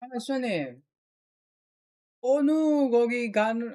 선생님, 어느 거기 가는,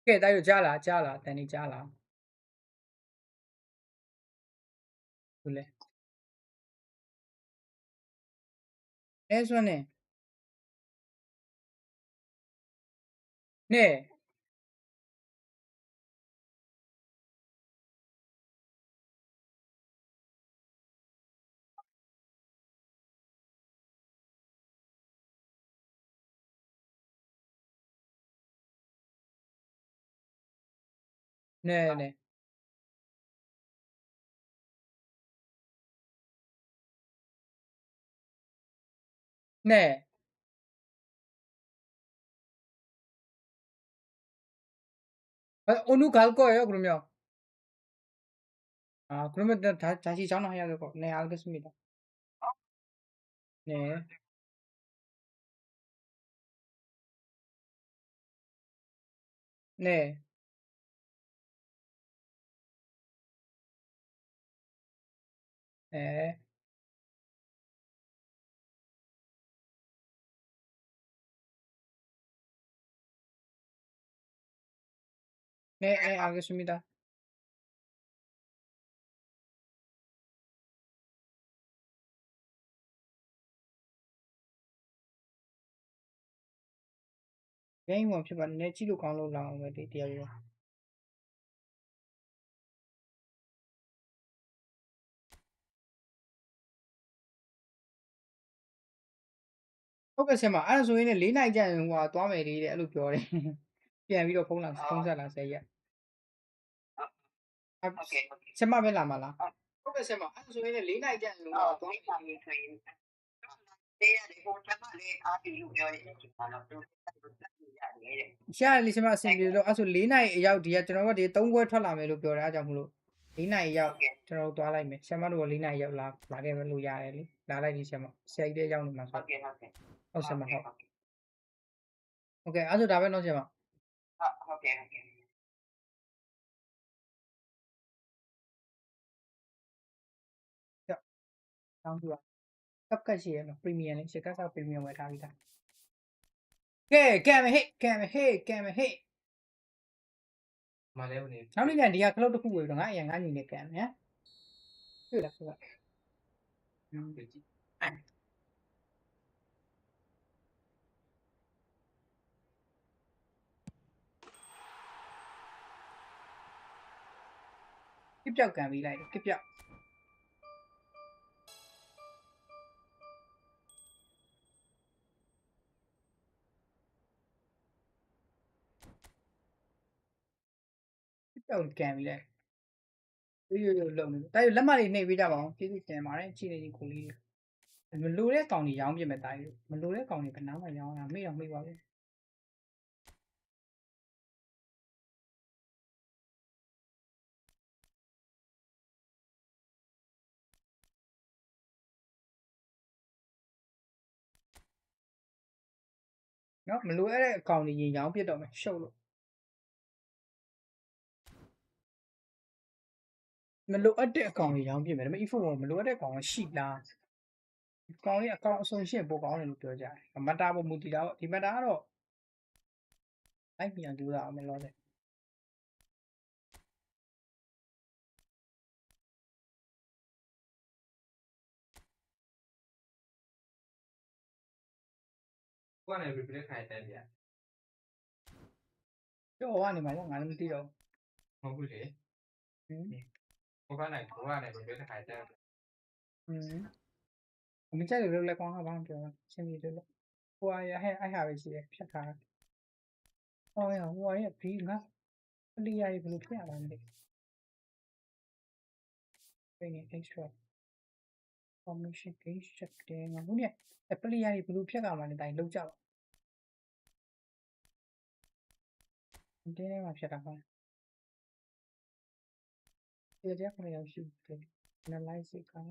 对，那就加了，等你加了，对嘞。哎，说呢，네, 네, 네. 어느 갈 거예요, 그러면? 아, 그러면 다시 전화해야 될 거. 네, 알겠습니다. 네, 네, 네, 네, 네, 알겠습니다. game ဝင်ဖြစ်ပါနည်းကြည့်လို့ကောင်းလို့လာအောင်ပဲဒီတရားရောဟုတ်ကဲ့ဆရာမအဲ့ဒါဆိုရင်လည်း4နိုင်ကြာရင်ဟိုဟာသွားမယ်လေးတဲ့အဲ့လိုပြောတယ်ပြန်ပြီးတော့ဖုန်းဆက်လာဆက်ရက်ဟုတ်ကဲ့ဆရာမပဲလာမလားဟုတ်ကဲ့ဆရာမအဲ့ဒါဆိုရင်လည်း4နိုင်ကြာရင်ဟိုဟာသွားမယ်လေးဆိုရင်ဟိုချက်မလေးအားပြီးလို့ပြောတယ်ဒီမှာတော့ရှာလေးဆရာမအဆင်ပြေလို့အဲ့ဆို4နိုင်အရောက်ဒီကကျွန်တော်တို့ဒီ3ခွဲထွက်လာမယ်လို့ပြောတယ်အားကြောင့်မလို့4နိုင်ရောက်ကျွန်တော်တို့သွားလိုက်မယ်ဆရာမတို့က4နိုင်ရောက်လာခဲ့မယ်လို့ရတယ်လေလာလိုက်ပြီဆရာမဆရာကြီးတည်းရောက်နေမှာဆိုဟုတ်ကဲ့ဟုတ်ဆရာမဟုတ်ဟုတ်ကဲ့အဲ့ဆိုဒါပဲနော်ဆရာမဟုတ်ကဲ့တောင်းပြပါကပ်ရှိရနော်ပရီမီယံလေးရှစ်ကပ်ဆောက်ပရီမီယံဝယ်ထားပြီးသားကဲမယ်ဟေ့မလဲဘူးနေနောက်နေ့ကျဒီဟာခလုတ်တစ်ခုဝယ်တော့ငါအရင်ငါညီနေကံမယ်တွေ့လားဆိုတော့ပြပြောက်ကံပြီးလိုက်ပြပြောက်ကံပြီးလိုက်ရိုးလုံးနေဒါလက်မလေးနှိပ်ပေးကြပါအောင်ကျေးဇူးတင်ပါတယ်ကြည့်နေကိုလေးမလိုတဲ့ကောင်တွေရောင်းပြမယ်တာကြီးမလိုတဲ့ကောင်တွေဘယ်နားမှရောင်းတာမေ့တော့မေ့ပါဘူးနော်မလိုတဲ့အကောင်တွေရင်ရောင်းပြတော့မယ်ရှုပ်လို့မလိုအပ်တဲ့အကောင်တွေရောင်းပြမယ်ဒါပေမဲ့ eFootball မလိုအပ်တဲ့ကောင်ရှိလားကောင်လေးအကောင်အစုံရှင်းပို့ကောင်းတယ်လို့ပြောကြတယ်မတာပေါ်မူတည်တာပေါ့ဒီမတာကတော့လိုက်ပြန်ကြိုးစားအောင်မလို့တဲ့ကိုကနေပြပြခိုင်တယ်ဗျာကျော်ကနေမှာငါလည်းမသိတော့ဟုတ်ဘူးလေကိုကနေပြပြခိုင်တယ်မကြိုက်လို့လည်းကောင်းတာဘာမှပြောရှင်းပြတယ်လို့ဟိုအရာဟဲ့အဲ့ဟာပဲရှိတယ်ဖြတ်ထားတာဟောရဟိုအရာဘီငါပလီယာကြီးဘယ်လိုဖြစ်ရလဲမသိဘူး extra formation gauge check တယ်ငါတို့เนี่ยပလီယာကြီးဘယ်လိုဖြတ်ကြမှာလဲတိုင်းလောက်ကြပါတင်းထဲမှာဖြတ်တာပါဒီကြက်ခဏရောက်ရှိတယ် analyze ကောင်း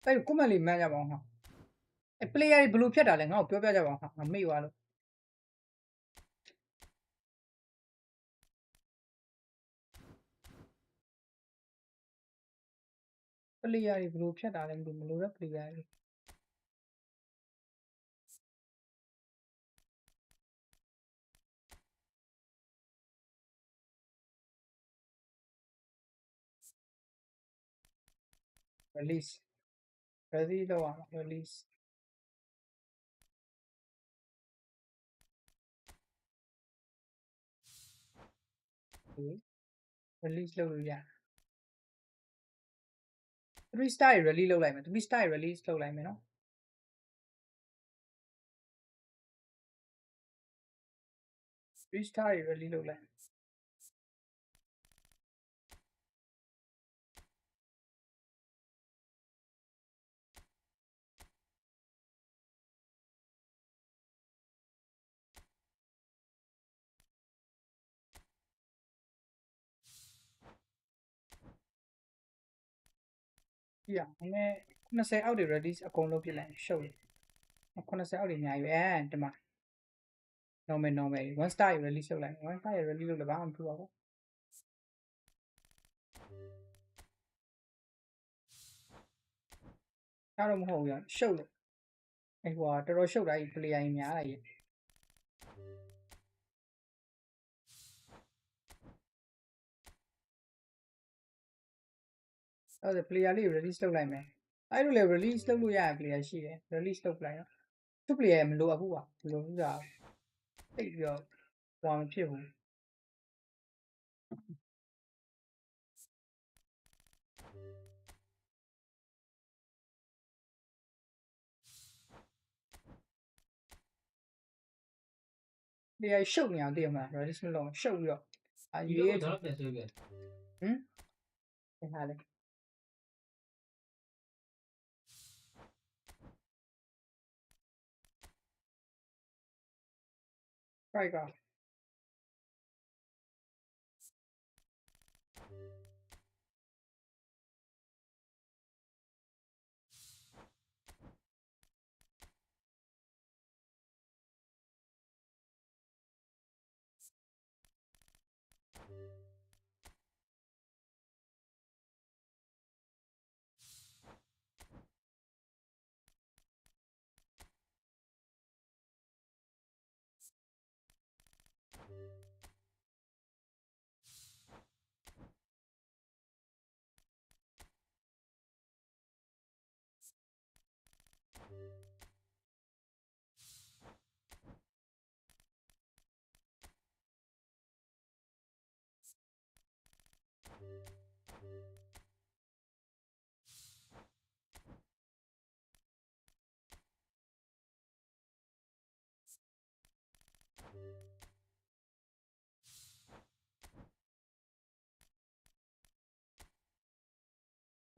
အဲ့ကွန်မန့်လေးမှန်းကြပါအောင်ဟာပလေယာကြီးဘယ်လိုဖြတ်တာလဲငါ့ကိုပြောပြကြပါအောင်ဟာငါမေ့သွားလို့ပလေယာကြီးဘယ်လိုဖြတ်တာလဲမသိဘူးမလို့တဲ့ပလေယာကြီး release ready တော့အောင် release release လုပ်လို့ရ3 star release လုပ်လိုက်မယ်3 star release လုပ်လိုက်မယ်နော်3 star release လုပ်လိုက်ပြရနည်းနည်း90အောက်တွေ release အကုန်လုပ်ပြလိုက်ရှုပ်တယ်90အောက်တွေအများကြီးပဲဒီမှာ normal 1 star release လုပ်လိုက်1 star release လုပ်လည်းဘာမှမဖြစ်ပါဘူးအဲ့တော့မဟုတ်ဘူးရရှုပ်လို့အဲ့ဟိုတော်တော်ရှုပ်တာကြီး player ကြီးများတာကြီးအဲ့ဒါ player လေး release လုပ်လိုက်မယ်အဲ့လိုလေ release လုပ်လို့ရတဲ့ player ရှိတယ် release လုပ်လိုက်နော် သူ့ပလေမလိုအပ်ဘူးပါမလိုဘူးကြာတိတ်ပြီးတော့ဟိုမဖြစ်ဘူးဒီရှုပ်နေအောင်တည်မှာ release မလုပ်ရှုပ်ပြီးတော့ရွေးတော့ပြန်ဆွဲပြန်ဟမ်ဒီဟာလေ right က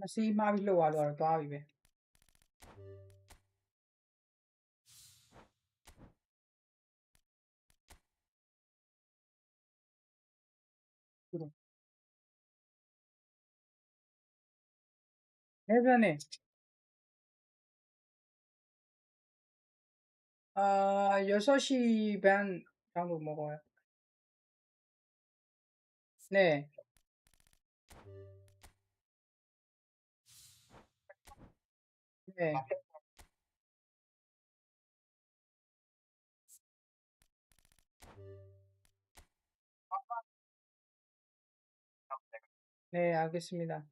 မစီးမှားပြီးလှုပ်သွားတော့သွားပြီပဲအဲ့ဒါနဲ့6시 반 정도 먹어요. 네. 네. 네, 알겠습니다.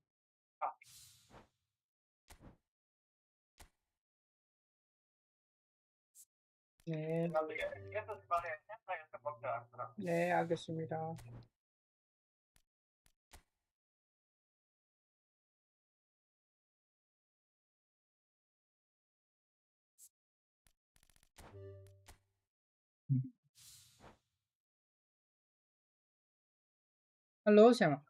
네. 네, 알겠습니다. Alo, siamo.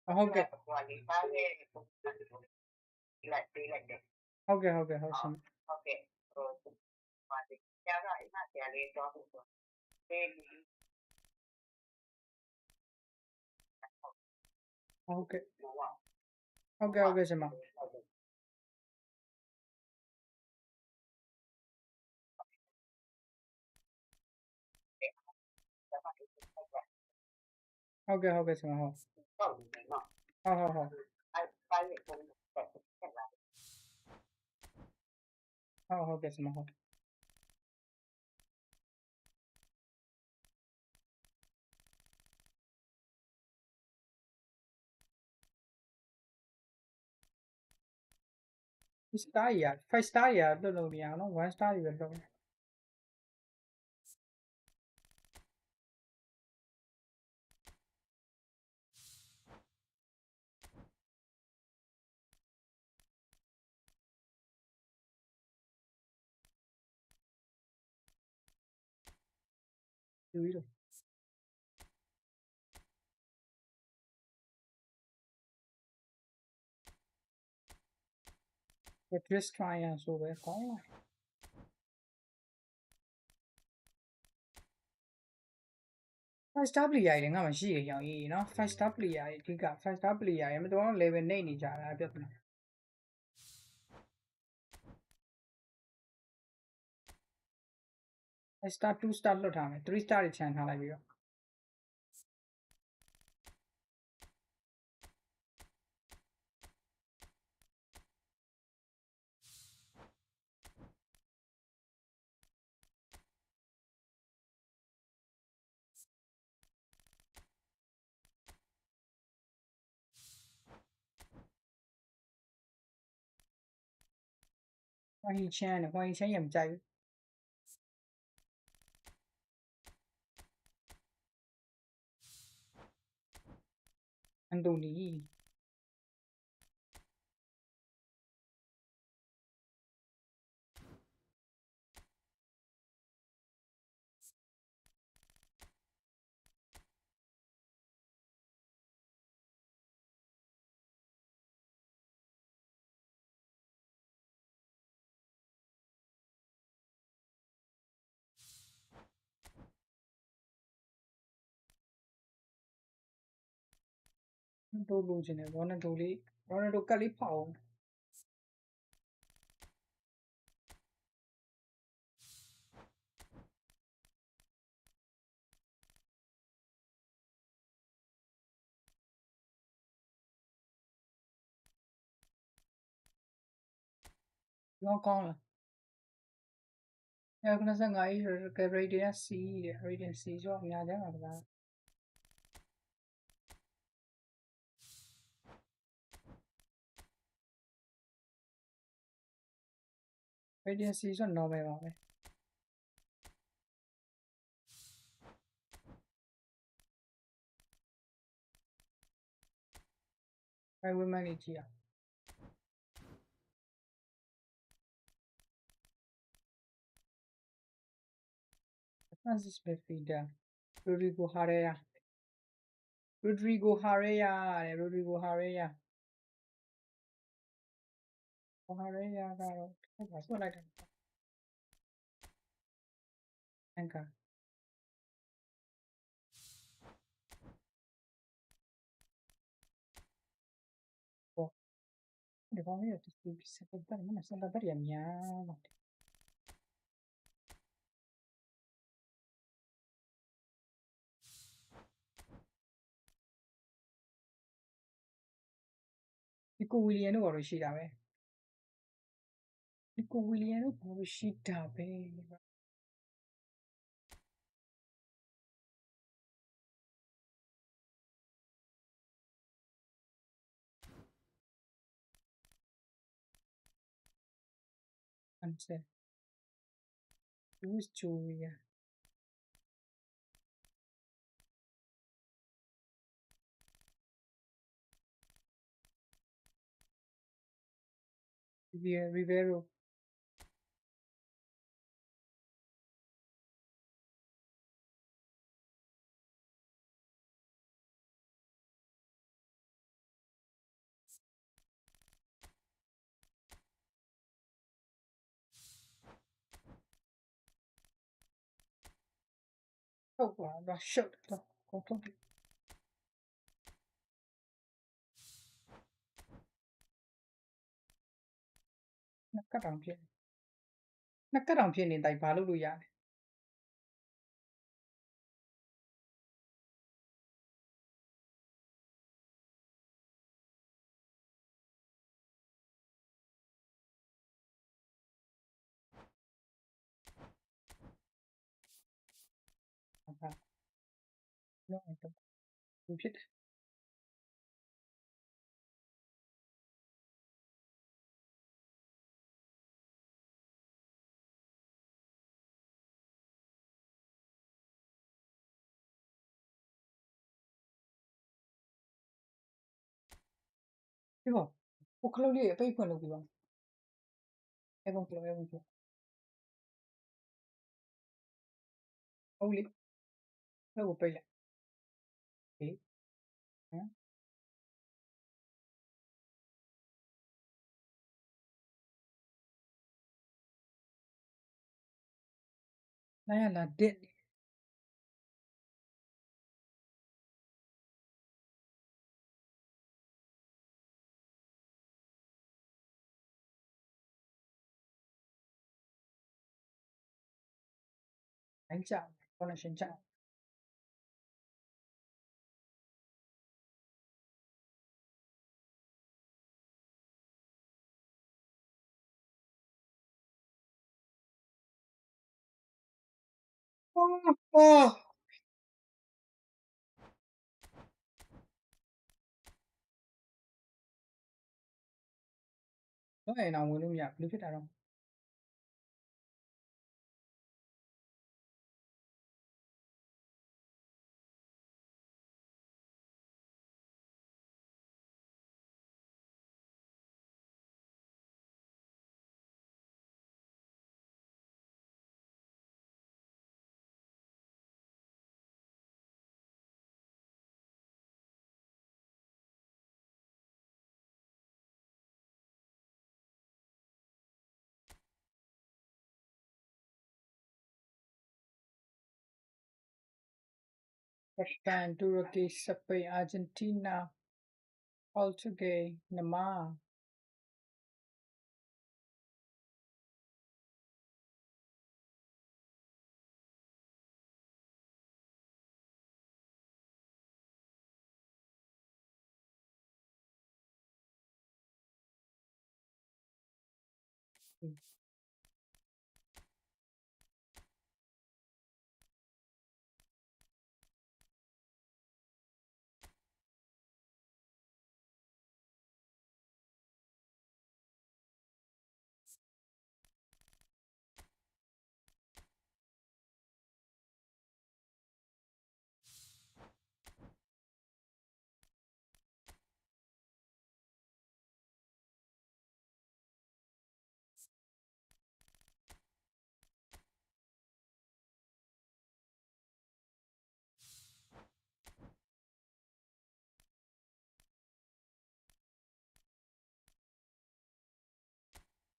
Ok. Ok, ok, siamo. Ok. Ok, ok, siamo. Ok, ok, siamo. Ok, siamo. Star ya, 5 star ya, lo mia, no? 1 star ya, lo. Lui. Twist triangle soပဲကောင်းလား5 star player တွေငါမှရှိရရောင်ကြီးနော်5 star player တွေအဓိက5 star player တွေမတော် level နှိမ့်နေကြတာပြဿနာ5 star 2 star လွတ်ထားမယ်3 star တွေခြံထားလိုက်ပြီးတော့ 𝐓𝐡𝐚𝐧𝐤 𝐅𝐨𝐥𝐥𝐨 也မကြိုက်ဘူးအန်တိုနီအန်တိုလိုချင်တယ်ရော်နယ်ဒိုကတ်လေးဖောက်အောင်ရောကောင်းလား195 ကယ်ရီတင်စီတဲ့ရီတင်စီဆိုတော့အများကြီးပါလားရီတင်စီဆိုတော့ normal ပါပဲအဲဝင်းမန်းလေးကြည့်အောင်ဖရန့်စစ်ဘက်ဖီဒါရိုဒရီဂိုဟာရေယာတဲ့ရိုဒရီဂိုဟာရေယာကတော့ထိုက်ပါဆွတ်လိုက်တယ်အန်ကာပေါ့ဒီကောင်လေးကစက်ပတ်မနဲ့စက်ပတ်ရများပါတယ်ဒီကိုဝီလီယံတို့ဘာလို့ရှိတာပဲဒီကိုဝီလီယံတို့ဘာလို့ရှိတာပဲအန်ဆယ်လူးစ်ဂျိုရီယာရီဗီရိုဟုတ်ပါတော့ရှုပ်တော့ကုန်ထုတ်နှစ်ကတ်တောင်ဖြစ်နေတိုင်းဘာလုပ်လို့ရလဲဟုတ်ပါတော့ဘူးဖြစ်တယ်ဒီပေါ့ဟိုခလုတ်လေးအပိတ်ဖွင့်လုပ်ပြီးပါအဲကုန်ပြောဟုတ်လေအဲ့ကိုပိတ်လိုက်ဟေးဟမ်လာရလာတစ်တိုင်းကြကော်နရှင်ကြအော်တော့အဲ့တော့ဝင်လို့မရဘယ်လိုဖြစ်တာတော့ Japan, Turkey, Spain, Argentina, Portugal, Myanmar.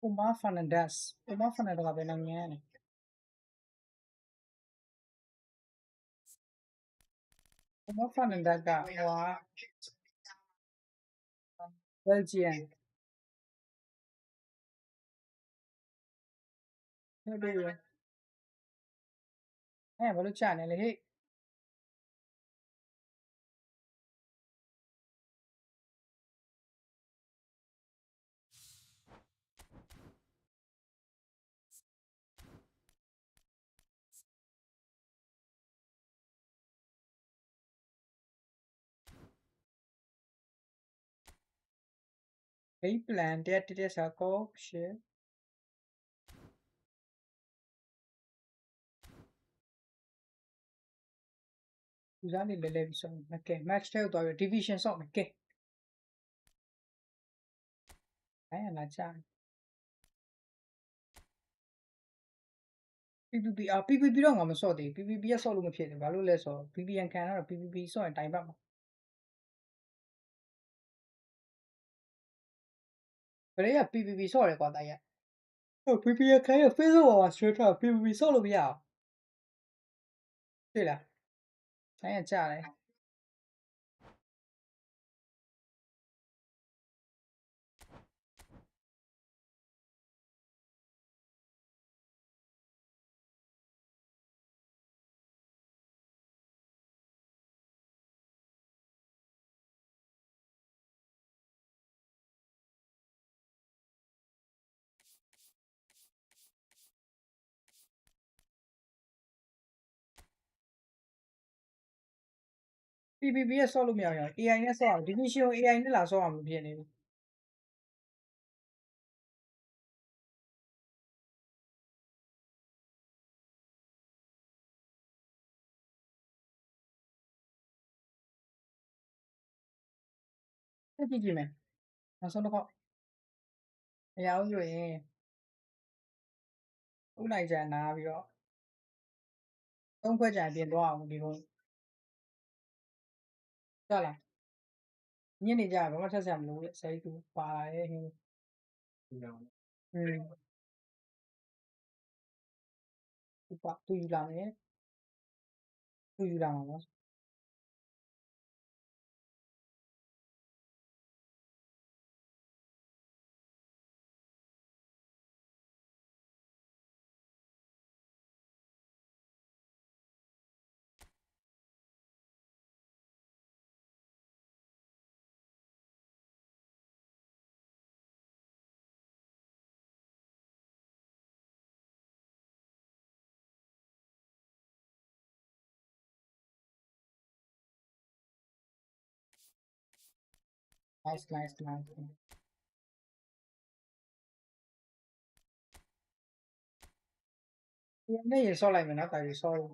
Uma Fernandes. Uma Fernandes là bên này nghe này. Uma Fernandes cả hóa Belgium. Thế đi rồi. Em vào lúc trả này là hết. Cái plan để sao có share. Ra đi lên xong. Ok, match theo tôi division xong ok. Đấy là cha. PVP อ่ะ PVP တော့ငါမဆော့သေးဘူး PVP ကဆော့လို့မဖြစ်ဘူးဘာလို့လဲဆိုတော့ VPN ခံတော့ PVP ဆော့ရင်တိုင်ပတ်မှာဘယ်ရ PVP ဆော့တယ်ကွာတိုင်ရဟို VPN ခံရ Facebook ပေါ်မှာ stream ထား PVP ဆော့လို့မရအောင်တွေ့လားတိုင်ရကြားတယ် PVP ကဆော့လို့မရအောင် AI နဲ့ဆော့အောင် division ကို AI နဲ့လာဆော့အောင်မဖြစ်နေဘူးသိကြည့်မယ်နောက်ဆုံးတော့မရအောင်ဆိုရင်ဥနိုင်ကြံနာပြီးတော့သုံးခွက်ကြံပြင်သွားအောင်ဒီလိုကြားလားညနေကြဘာမှထက်ဆရာမလို့တဲ့ဆရာကြီးသူပါလာရဲ့ဟင်းသူယူလာမယ်သူယူလာမှာပေါ့ nice nice nice ဒီနေ့ရဆော့လိုက်မယ်နော်တာရီဆော့လို့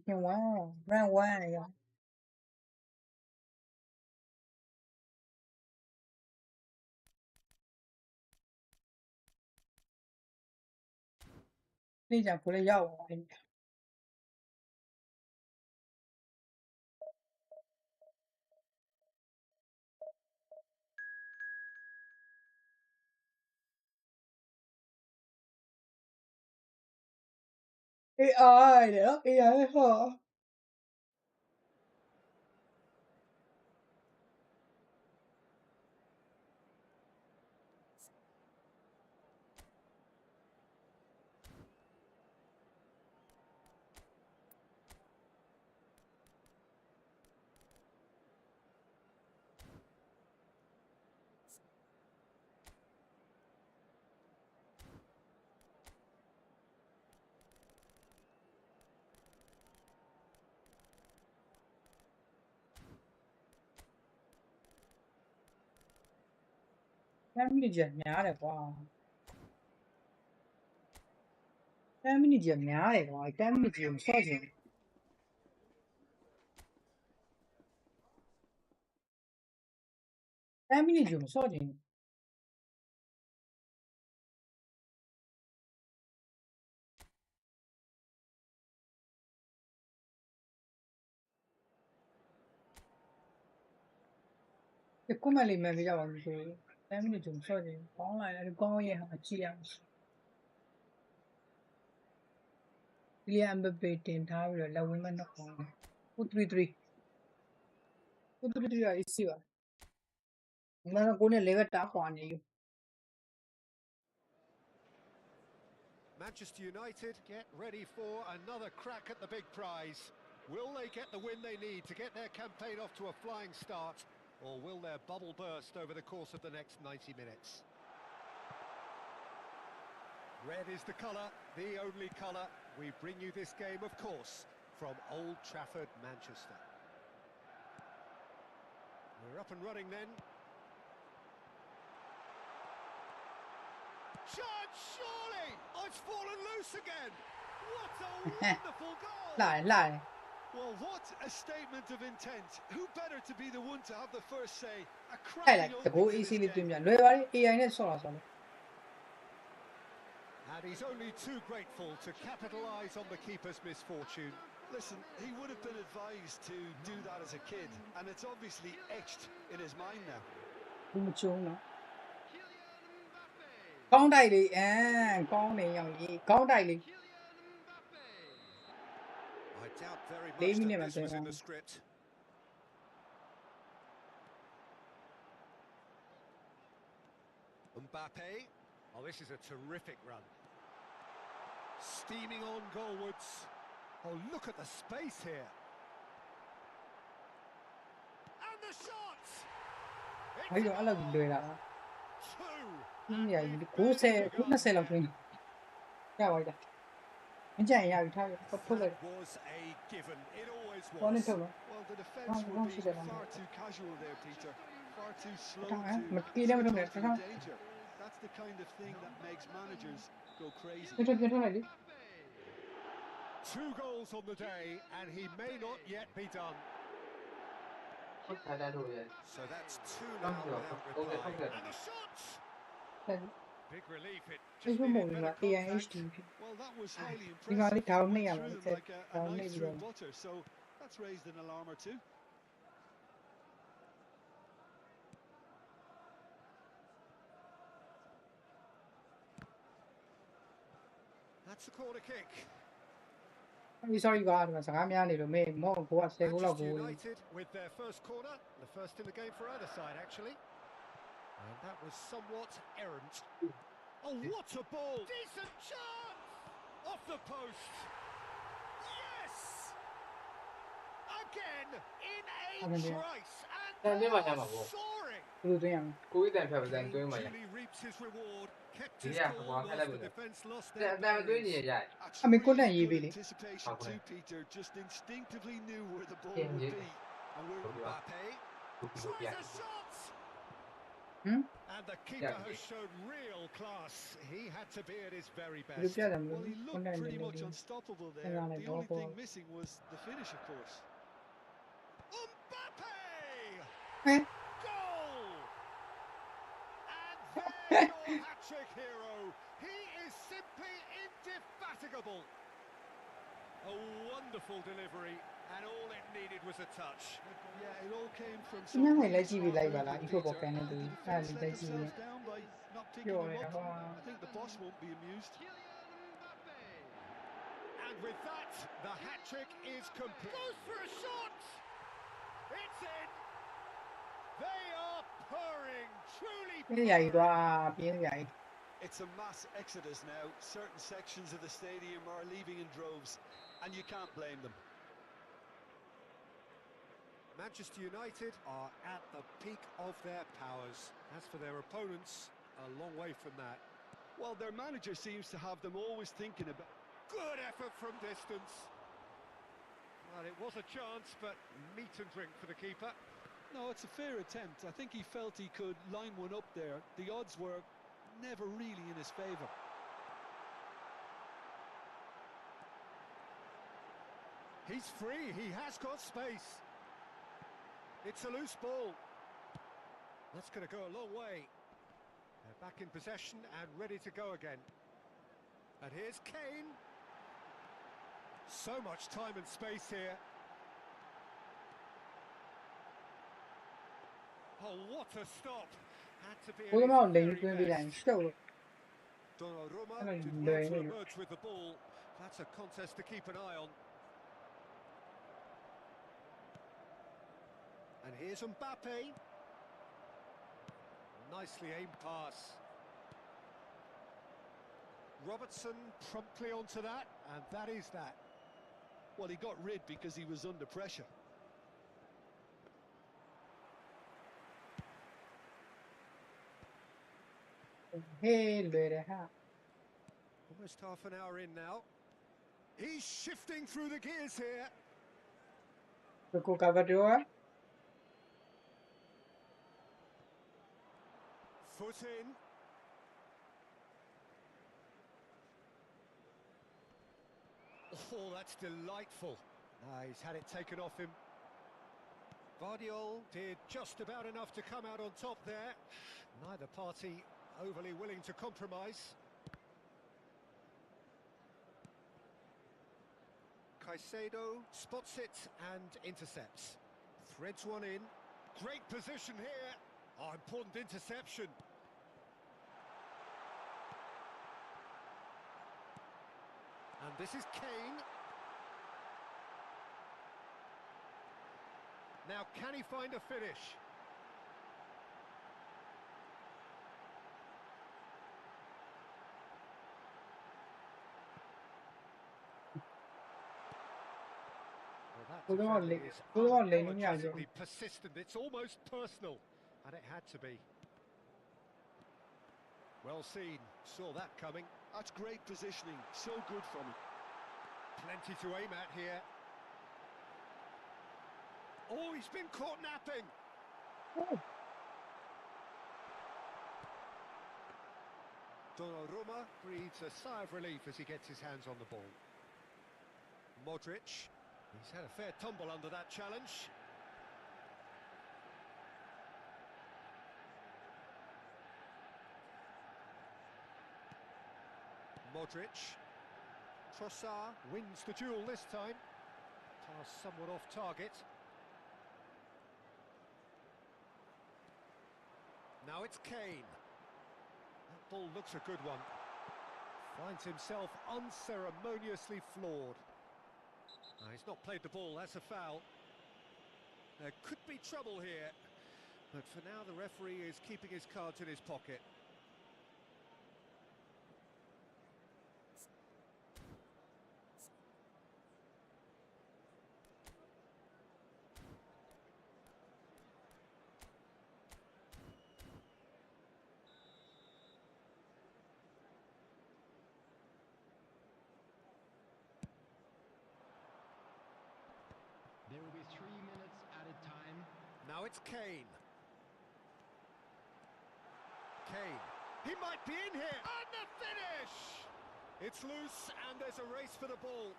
Wow, round one, yeah. Đi chẳng phải là giàu. AI nữa, AI hả? Em đi giật nhá này quá. Em đi giật nhá này quá, em đi giật sao chứ? Em đi giật sao chứ? Cái cô mà liền mà bây giờ bảo rồi, em đi giật sao chứ? Có lại là có gì hả chị em? Liam Mbappé team thao rồi là women nó còn. 2-3-3. 2-3-3 là issue à? Nó cũng nên lấy cái đá quả này. Manchester United get ready for another crack at the big prize. Will they get the win they need to get their campaign off to a flying start, or will their bubble burst over the course of the next 90 minutes? Red is the colour, the only colour. We bring you this game, of course, from Old Trafford, Manchester. We're up and running then. Shot, surely! Oh, it's fallen loose again! What a wonderful goal! Lại. Well, what a statement of intent. Who better to be the one to have the first say? A Hay là cracking cái cô opening to this easily game. tìm nhận. Đối với AI này sao là. And he's only too grateful to capitalise on the keeper's misfortune. Listen, he would have been advised to do that as a kid, and it's obviously etched in his mind now. Không chung nữa. Con đại lý con này nhầm gì? Con đại lý. I doubt very Để much mình that làm this thế was in nào? the script. Mbappe. Oh, this is a terrific run. Steaming on goalwards. Oh, look at the space here. And the shot! Mấy đó là người là Two. như vậy cú xe cú nó xe là gì? Sao vậy? Anh chạy nhà thôi, có thôi rồi. Was a given. It always Có nên was. thôi rồi. Well, the defence would be far too casual there, Peter. Far too slow to Mà kia đâu slip được onto the sao? danger. That's the kind of thing that makes managers go crazy. Cái thôi này đi. 2 goals on the day, and he may not yet be done. So that's 2 now without reply. And the shot! Big relief, it Cái just số needed 1 better là AI contact. Well, that was highly đi vào đi impressive. tháo Went này à through mà them sẽ like a tháo này knife đi through rồi. butter, so that's raised an alarm or two. That's the corner kick. Vì sao đi vào mà sáng nay này rồi mẹ mò của xe của là Manchester của. United with their first corner, the first in the game for either side actually. And that was somewhat errant. Oh, what a ball! Decent chance! Off the post! Yes! Again, in a trice, and soaring! Kane duly reaps his reward, kept his cool whilst the defence lost their bearings. A really good anticipation too, Peter. Just instinctively knew where the ball would be. And we're Mbappe tries a shot! Hmm? And the keeper Yeah. has shown real class. He had to be at his very Group best. chat them. Well, he looked pretty much unstoppable there. The only thing missing was the finish, of course. Mbappe! Eh? Goal! And there's your hat-trick hero. He is simply indefatigable. A wonderful delivery, and all it needed was a touch. Yeah, it all came from Nhá some mày really lấy chi vì smart lấy bà là movement, eFootball Peter. fan này The tụi à defence lý let lấy chi themselves down by not picking rồi him up. là hoa I think the boss won't be amused. And with that, the hat-trick is complete. Goes for a shot! It's in! They are purring, truly cái này qua biến vậy. It's a mass exodus now. Certain sections of the stadium are leaving in droves, and you can't blame them. Manchester United are at the peak of their powers. As for their opponents, a long way from that. Well, their manager seems to have them always thinking about... Good effort from distance. Well, it was a chance, but meat and drink for the keeper. No, it's a fair attempt. I think he felt he could line one up there. The odds were never really in his favour. He's free, he has got space. It's a loose ball. That's going to go a long way. They're back in possession and ready to go again. And here's Kane. So much time and space here. Oh, what a stop. Had to be Ủa at mà his lấy very quên bị đánh best. sâu. Donnarumma Cái này did well lười to này. emerge with the ball. That's a contest to keep an eye on. And here's Mbappe. Nicely aimed pass. Robertson promptly onto that, and that is that. Well, he got rid because he was under pressure. Hey, lười đấy ha. Almost half an hour in now. He's shifting through the gears here. Rồi cô cà vạt rồi. Foot in. Oh, that's delightful. He's had it taken off him. Vardiol did just about enough to come out on top there. Neither party overly willing to compromise. Caicedo spots it and intercepts. Threads one in. Great position here. Oh, important interception. And this is Kane. Now, can he find a finish? Well, that defending is unapologetically persistent. It's almost personal, and it had to be. Well seen, saw that coming. That's great positioning, so good from him. Plenty to aim at here. Oh, he's been caught napping. Oh. Donnarumma breathes a sigh of relief as he gets his hands on the ball. Modric, he's had a fair tumble under that challenge. Modric. Trossard wins the duel this time. Pass somewhat off target. Now it's Kane. That ball looks a good one. Finds himself unceremoniously floored. He's not played the ball, that's a foul. There could be trouble here, but for now the referee is keeping his cards in his pocket. There will be 3 minutes added time. Now it's Kane. Kane. He might be in here. And the finish! It's loose and there's a race for the ball.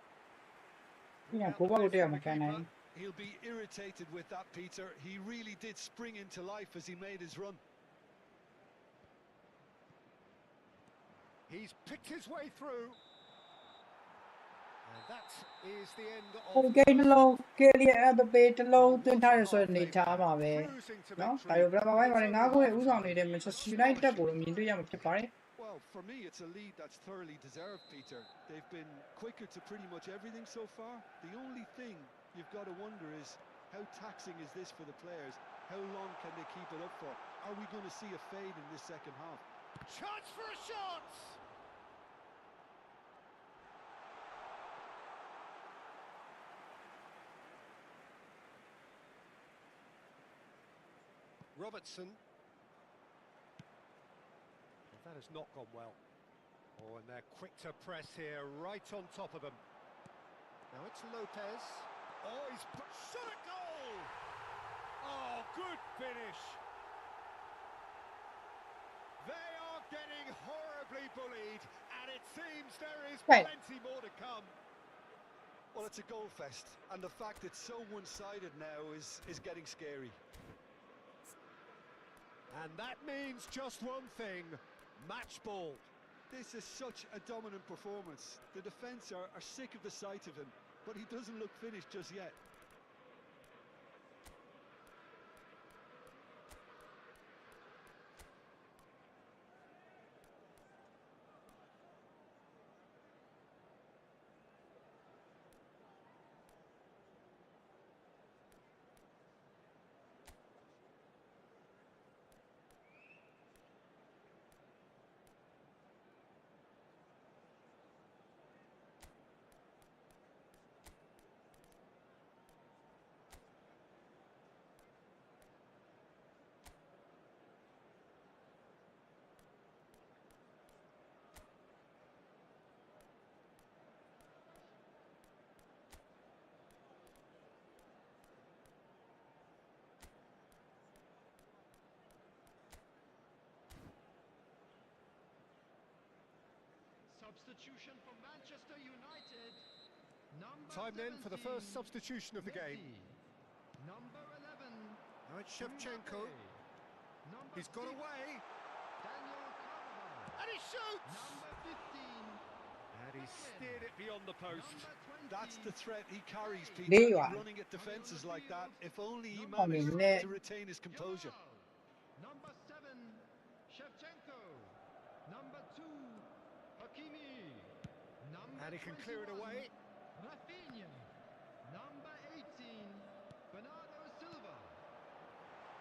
He'll be irritated with that, Peter. He really did spring into life as he made his run. He's picked his way through. And that is the end of... Okay, hello. Kelly, the bait low, the entire certain time away. No, I will grab a wire and I'll go who's on it. Mrs. United will mean to young party. Well, for me, it's a lead that's thoroughly deserved, Peter. They've been quicker to pretty much everything so far. The only thing you've got to wonder is, how taxing is this for the players? How long can they keep it up for? Are we going to see a fade in this second half? Chance for a shot! Robertson. That has not gone well. Oh, and they're quick to press here, right on top of them. Now it's Lopez. Oh, he's shot a goal! Oh, good finish. They are getting horribly bullied, and it seems there is plenty more to come. Well, it's a goal fest, and the fact it's so one-sided now is getting scary. And that means just one thing. Match ball. This is such a dominant performance. The defence are sick of the sight of him, but he doesn't look finished just yet. Substitution for Manchester United. Time then for the first substitution of the game. Number 11. Now it's 𝐓𝐡𝐚𝐧𝐤. He's got away. And he shoots! Number 15. And he steered it beyond the post. That's the threat he carries, Peter, running at defences like that. If only he managed to retain his composure. Number 7, 𝐓𝐡𝐚𝐧𝐤. Number 2, 𝐓𝐡𝐚𝐧𝐤. And he can clear it away. Rafinha. Number 18, Bernardo Silva.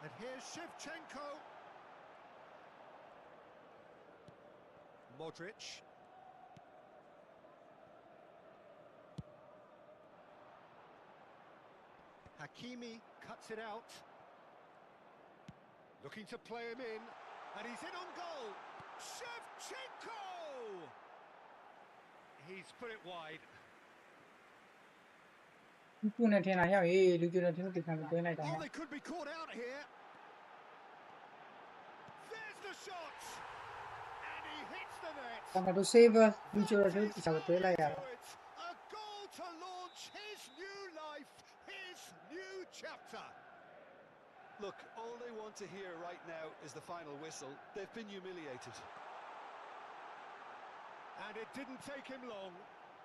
And here's 𝐓𝐡𝐚𝐧𝐤. Modric. Hakimi cuts it out. Looking to play him in. And he's in on goal. 𝐓𝐡𝐚𝐧𝐤! He's put it wide. Oh, they could be caught out here. There's the shot. And he hits the net. to save A goal to launch his new life, his new chapter. Look, all they want to hear right now is the final whistle. They've been humiliated. And it didn't take him long.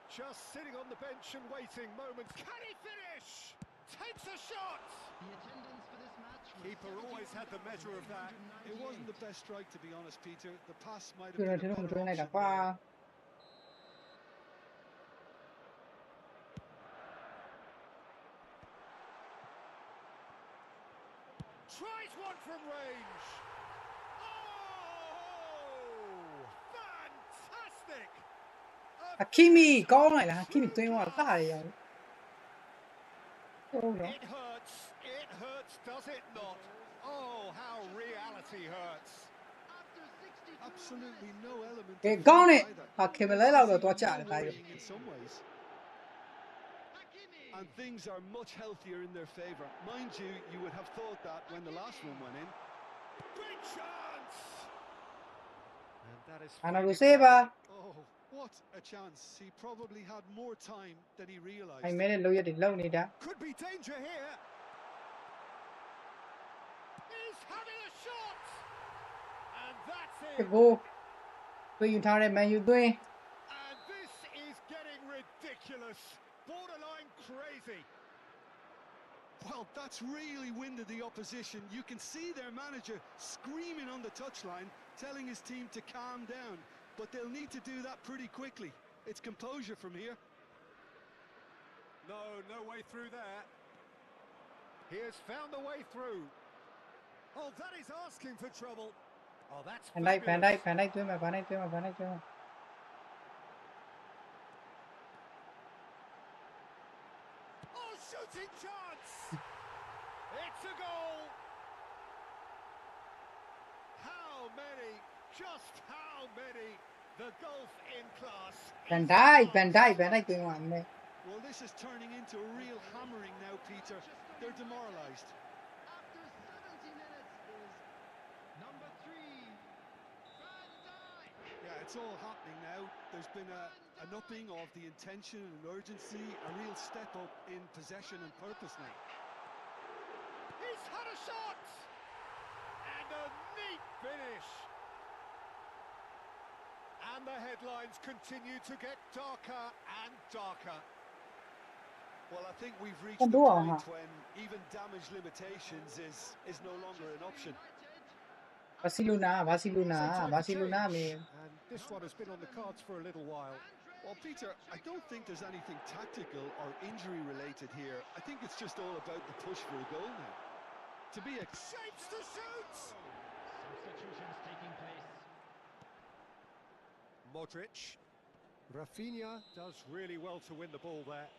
Just sitting on the bench and waiting moments. Can he finish? Takes a shot! The attendance for this match was Keeper always had the measure of that. It wasn't the best strike, to be honest, Peter. The pass might have been a better option there. Tries one from range. Oh! Fantastic! Hakimi, có này là Hakimi tuyên hòa ta rồi. It hurts, does it not? Oh, how reality hurts. Absolutely no element. Cái con này, Hakimi lấy đâu rồi toa trả được lại. In some ways. And things are much healthier in their favour. Mind you, you would have thought that when the last one went in. Big chance! That is အာနာကို feeling စေးပါ Oh, what a chance. He probably had more time than he အို realised. င်မဲတဲ့လောက်ရက်တွေလောက်နေတာ could be danger here. He's having a shot, and that's တ it. ကိုသွင်းယူထားတဲ့မန်ယူသွင်း And this is getting ridiculous, borderline crazy. Well, that's really winded the opposition. You can see their manager screaming on the touchline, telling his team to calm down. But they'll need to do that pretty quickly. It's composure from here. No way through there. He has found a way through. Oh, that is asking for trouble. Oh, that's ဖန်တိုက် fabulous. သွင်းမယ်ဘာနိုင်သွင်းမယ် Oh, shooting chance! It's a goal! How many? Just how many? The gulf in class. ဖန်တိုက်သွင်းသွားမယ် Well, this is turning into a real hammering now, Peter. They're demoralised. After 70 minutes is number 3, Van Dijk. Yeah, it's all happening now. There's been an upping of the intention and urgency, a real step up in possession and purpose now. He's had a shot! And a neat finish. And the headlines continue to get darker and darker. Well, I think we've reached Can the do all, point huh? when even damage limitations is no longer an option. ဘာစီလိုနာ So time to မေ change. And this one has been on the cards for a little while. Well, Peter, I don't think there's anything tactical or injury related here. I think it's just all about the push for a goal now. To be a Shapes to shoot! Substitutions taking place. Modric. Rafinha does really well to win the ball there.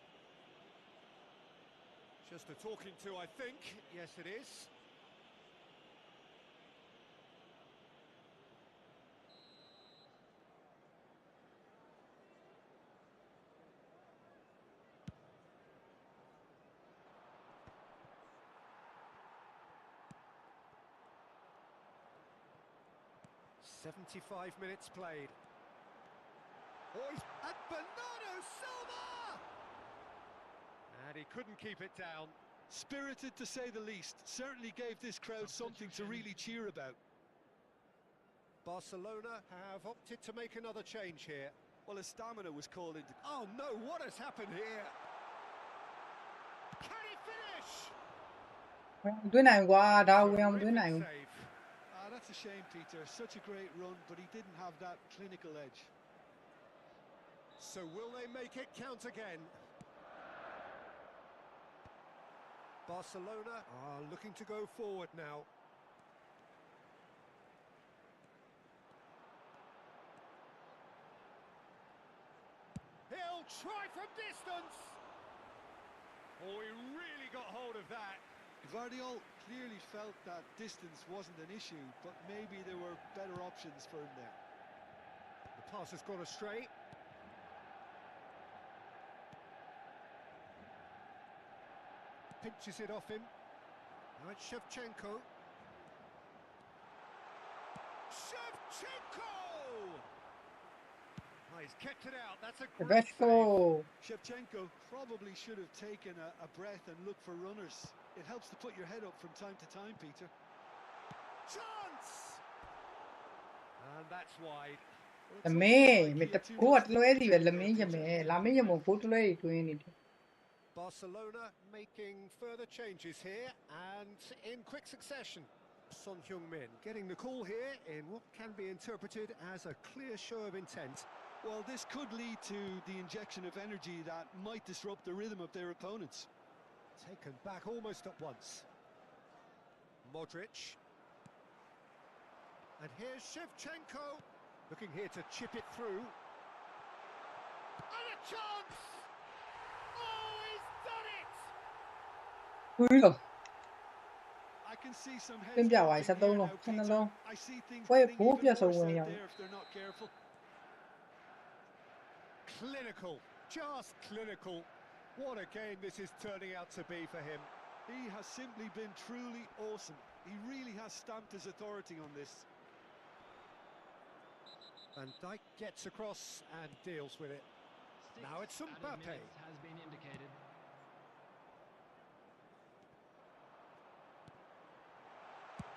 Just a talking to, I think. Yes, it is. "75 minutes played. Oh, he's at Bernardo Silva! And he couldn't keep it down. spirited to say the least. Certainly gave this crowd something to really cheer about. Barcelona have opted to make another change here. Well, a stamina was called into... Oh no, what has happened here? Can he finish? ဝင်သွင်းနိုင်ကွာဒါဝင်အောင်မသွင်း Terrific နိုင်ဘူး save. That's a shame, Peter. Such a great run, but he didn't have that clinical edge. So will they make it count again? Barcelona are looking to go forward now. He'll try from distance. Oh, he really got hold of that. Gvardiol clearly felt that distance wasn't an issue, but maybe there were better options for him there. The pass has gone astray. Pinches it off him. Now it's 𝐓𝐡𝐚𝐽𝐽. 𝐓𝐡𝐚𝐽𝐽! Oh, he's kept it out. That's a great let's save. go 𝐓𝐡𝐚𝐽𝐽 probably should have taken a breath and looked for runners. It helps to put your head up from time to time, Peter. Chance! And that's wide. လမင်းမတကိုကတလွဲစီပဲလမင်းရမယ်လာမင်းရမကိုတလွဲကြီးတွင်းနေတယ် Barcelona making further changes here and in quick succession. Son Heung-min getting the call here in what can be interpreted as a clear show of intent. Well, this could lead to the injection of energy that might disrupt the rhythm of their opponents. Taken back almost at once. Modric. And here's 𝐓𝐡𝐚𝐽𝐽 looking here to chip it through. And a chance! Oh, he's done it! ဘူးလို့ I can see some heads သင်ပြသွားပြီ dropping here 73 လုံး now, ခုနှ Peter. လုံး I see things ဘယ် getting ဘိုး even ပြတ်ဆုံး worse ဝင် out ရောက် there if they're not careful. Clinical, just clinical. What a game this is turning out to be for him. He has simply been truly awesome. He really has stamped his authority on this. And Dijk gets across and deals with it. Now it's Mbappe. Has been indicated.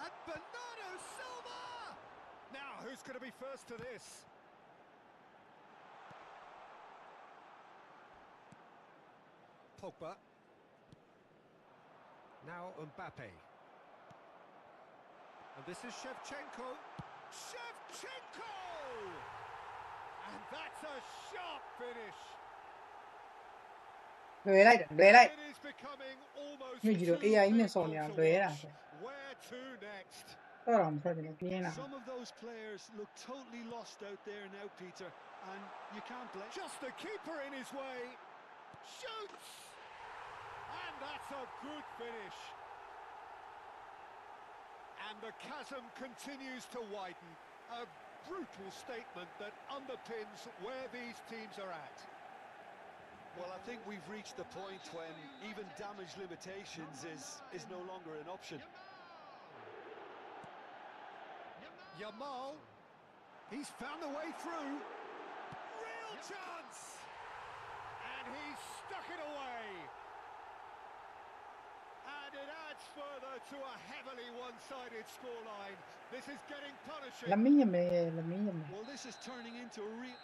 And Bernardo Silva! Now, who's going to be first to this? Pogba. Now Mbappe. And this is 𝐓𝐡𝐚𝐧𝐤. 𝐓𝐡𝐚𝐽! And that's a sharp finish. လွယ်လိုက်တာလွယ်လိုက် It is becoming almost မြို့ကြီးတော့ too AI နဲ့ big ဆော်နေတာ to လွယ်တာ watch. Where to next? တော့တော့မဆက်တယ်ပြင်းတာ Some of those players look totally lost out there now, Peter, and you can't blame. Just the keeper in his way. Shoots! And that's a good finish. And the chasm continues to widen. A brutal statement that underpins where these teams are at. Well, I think we've reached the point when even damage limitations is no longer an option. Yamal, he's found a way through. Real chance! And he's stuck it away. And it adds further to a heavily one-sided scoreline. This is getting လ punishing. မင်းရမယ်လမင်းရမယ် Well, this is turning into a real...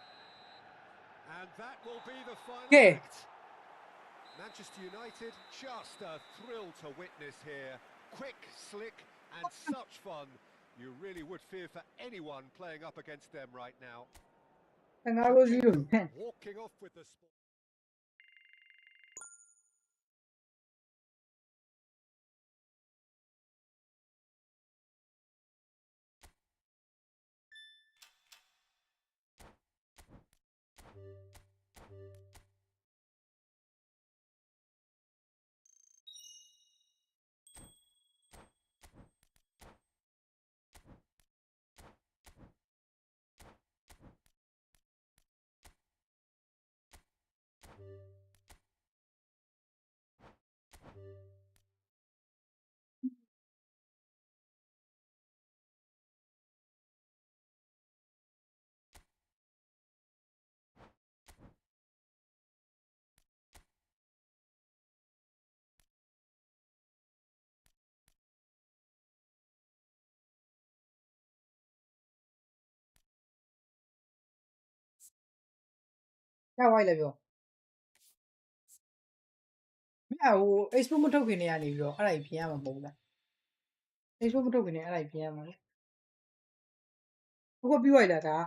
And that will be the final Okay. act. Manchester United, just a thrill to witness here. Quick, slick, and such fun. You really would fear for anyone playing up against them right now. ငါတို့စီကို Walking off with the sport. ။ဝိုက်လိုက်ပြော။မင်းဟို export မထုတ်ခင်နေရနေပြီးတော့အဲ့ဒါကြီးပြင်ရမှာမဟုတ်ဘူးလား။ export မထုတ်ခင်နေအဲ့ဒါကြီးပြင်ရမှာလေ။ဟုတ်ကပြီးသွားပြီလားဒါ။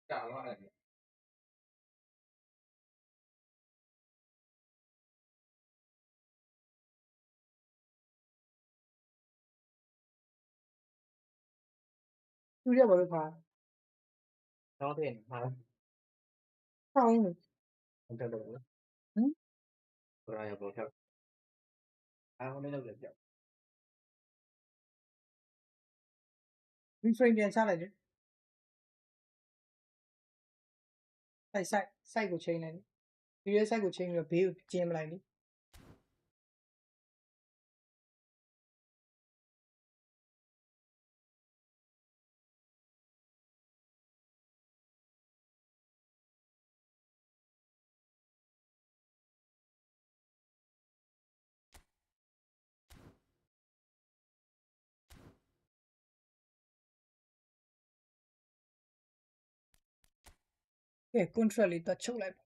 ကြာသွားတယ်။သူရဘာလို့ခါ။တော့တယ်ဟာ။ဟောင်း။ဟုတ်တယ်လို့။ဟမ်။ဘယ်ရဘောဖြတ်။အားလုံးလည်းလုပ်တယ်ပြော။ reframe ပြန်ချလိုက်တယ်။စိုက်ကိုချိန်လိုက်တယ်။ဒီရဲ့ site ကိုချိန်ပြီးတော့ဘေးကိုကျင်းမလိုက်လေ။ Okay, contract လေးတော့ချုပ်လိုက်ပါ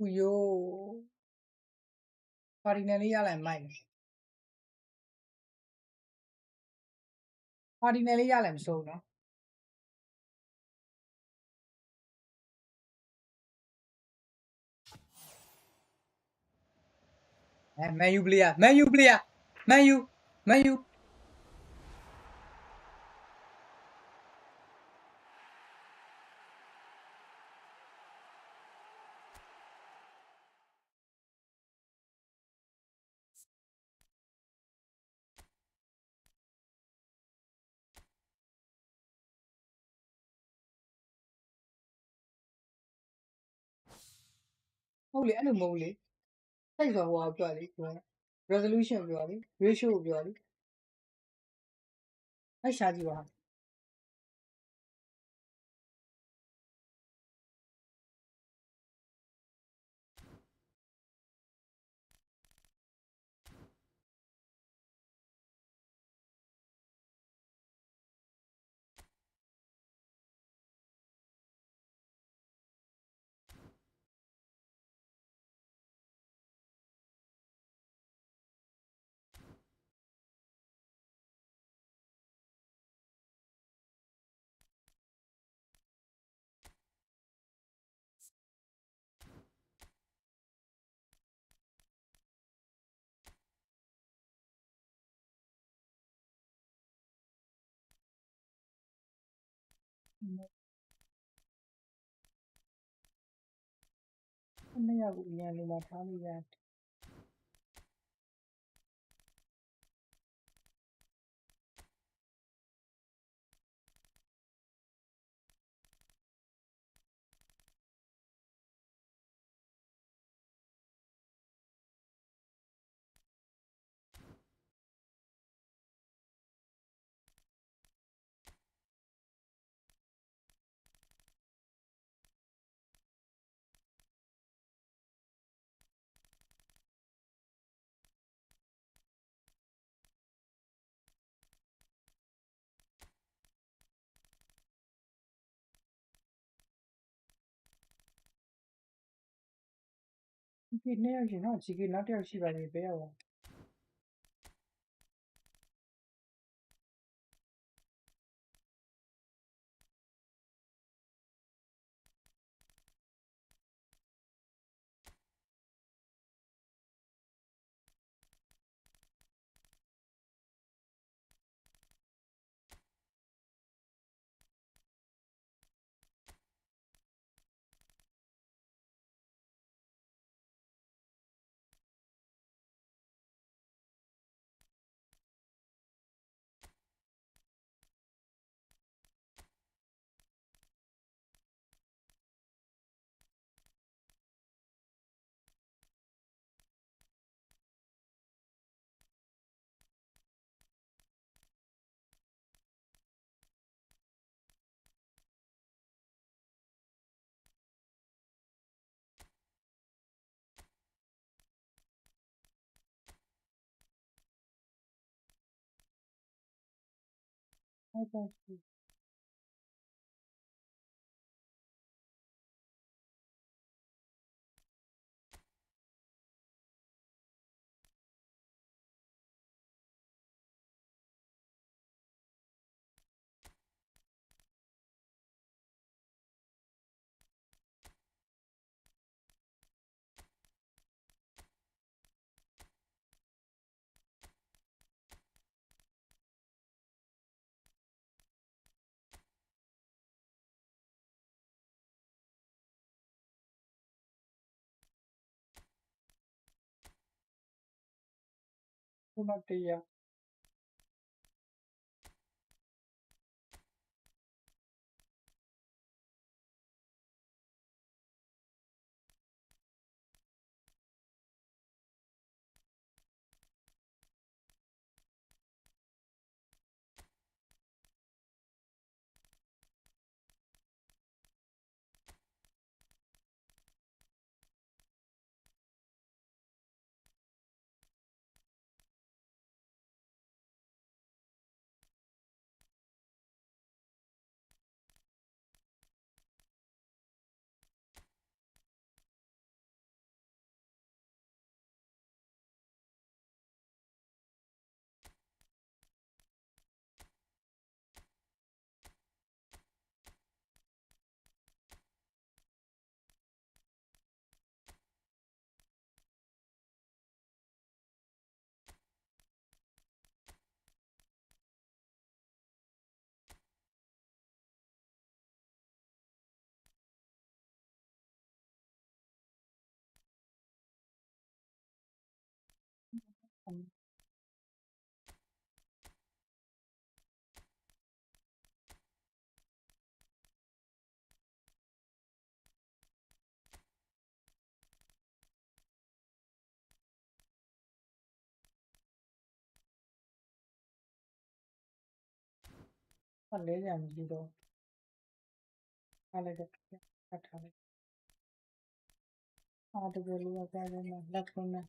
ဦးယောပါတီနယ်လေးရလိုက်မိုက်ပါတီနယ်လေးရလိုက်မစိုးနော်Man U player Man U player Man U Man U ဟုတ်လေအဲ့လိုမဟုတ်လေစိတ်ဆိုဟိုပြောလေ resolution ပြောလေ ratio ပြောလေအဲ့ရှာကြည့်ပါနှစ်ယောက်ကိုအရင်လိုမှထားလို့ရတယ်ဒီနှစ်ယောက်ရှင်တော့ခြေကြီးနောက်တစ်ယောက်ရှိပါသေးတယ်ဘယ်ရောက်ဟုတ်ပါဘူးဘုမတရား lấy làm gì đâu. Lại được. Cắt lại. Được rồi, luôn ra đây mà. Đặt con này.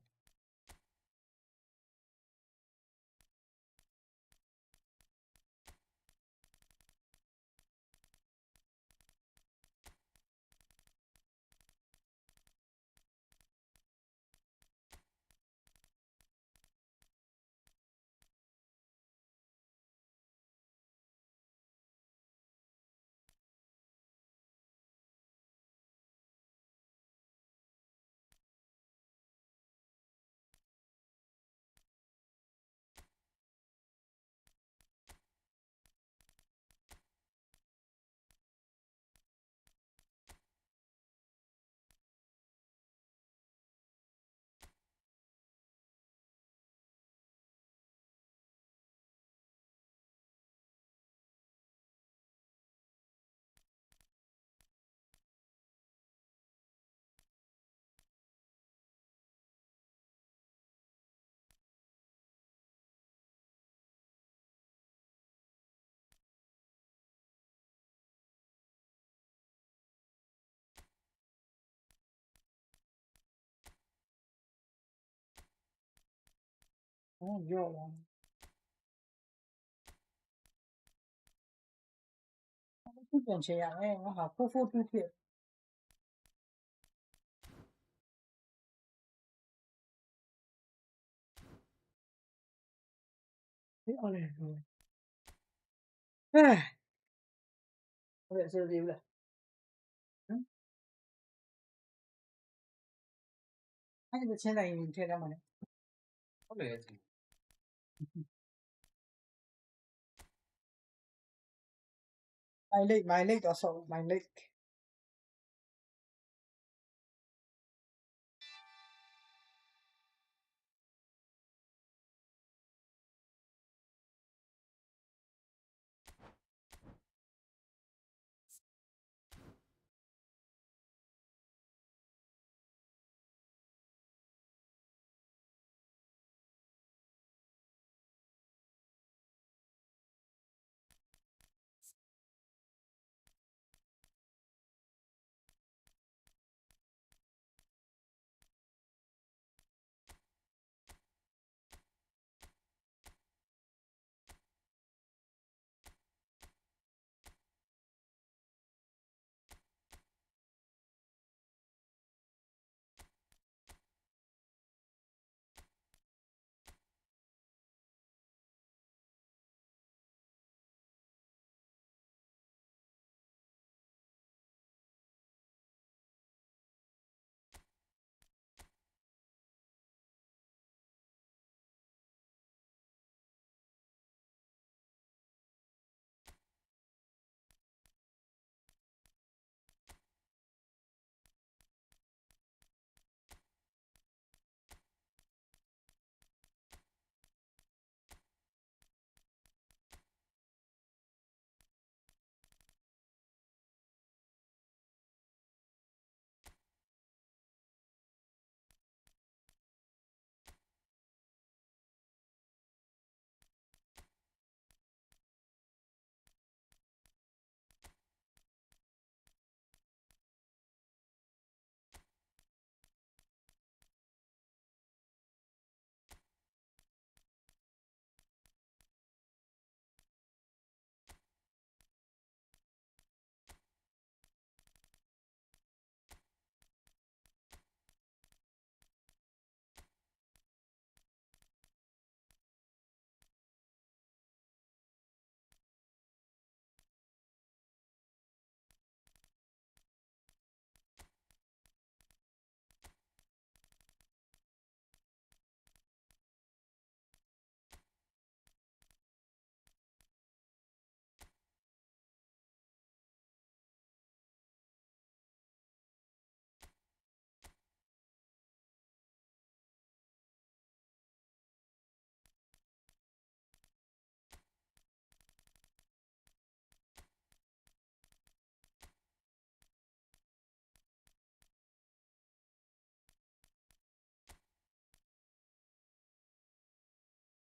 Vô là. Chút tiền trẻ em nó học phô phô tu thiện. Thế ở đây rồi. Có vẻ siêu gì vậy? Anh cái trên này mình chơi ra mà này. Có vẻ gì? My leg also my leg.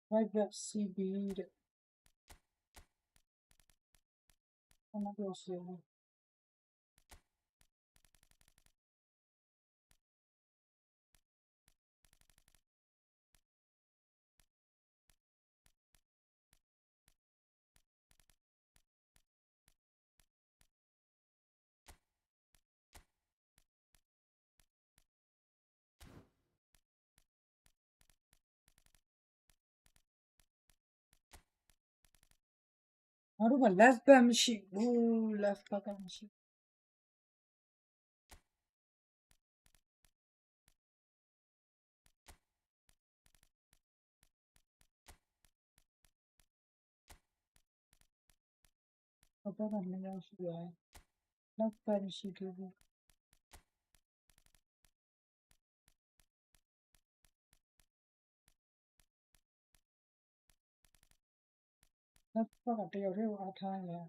Right, CB. 那就是了。Aruba left back machine. Ooh, left back machine. Apa namanya sudah left back machine dulu. Left back ada yang ada ya.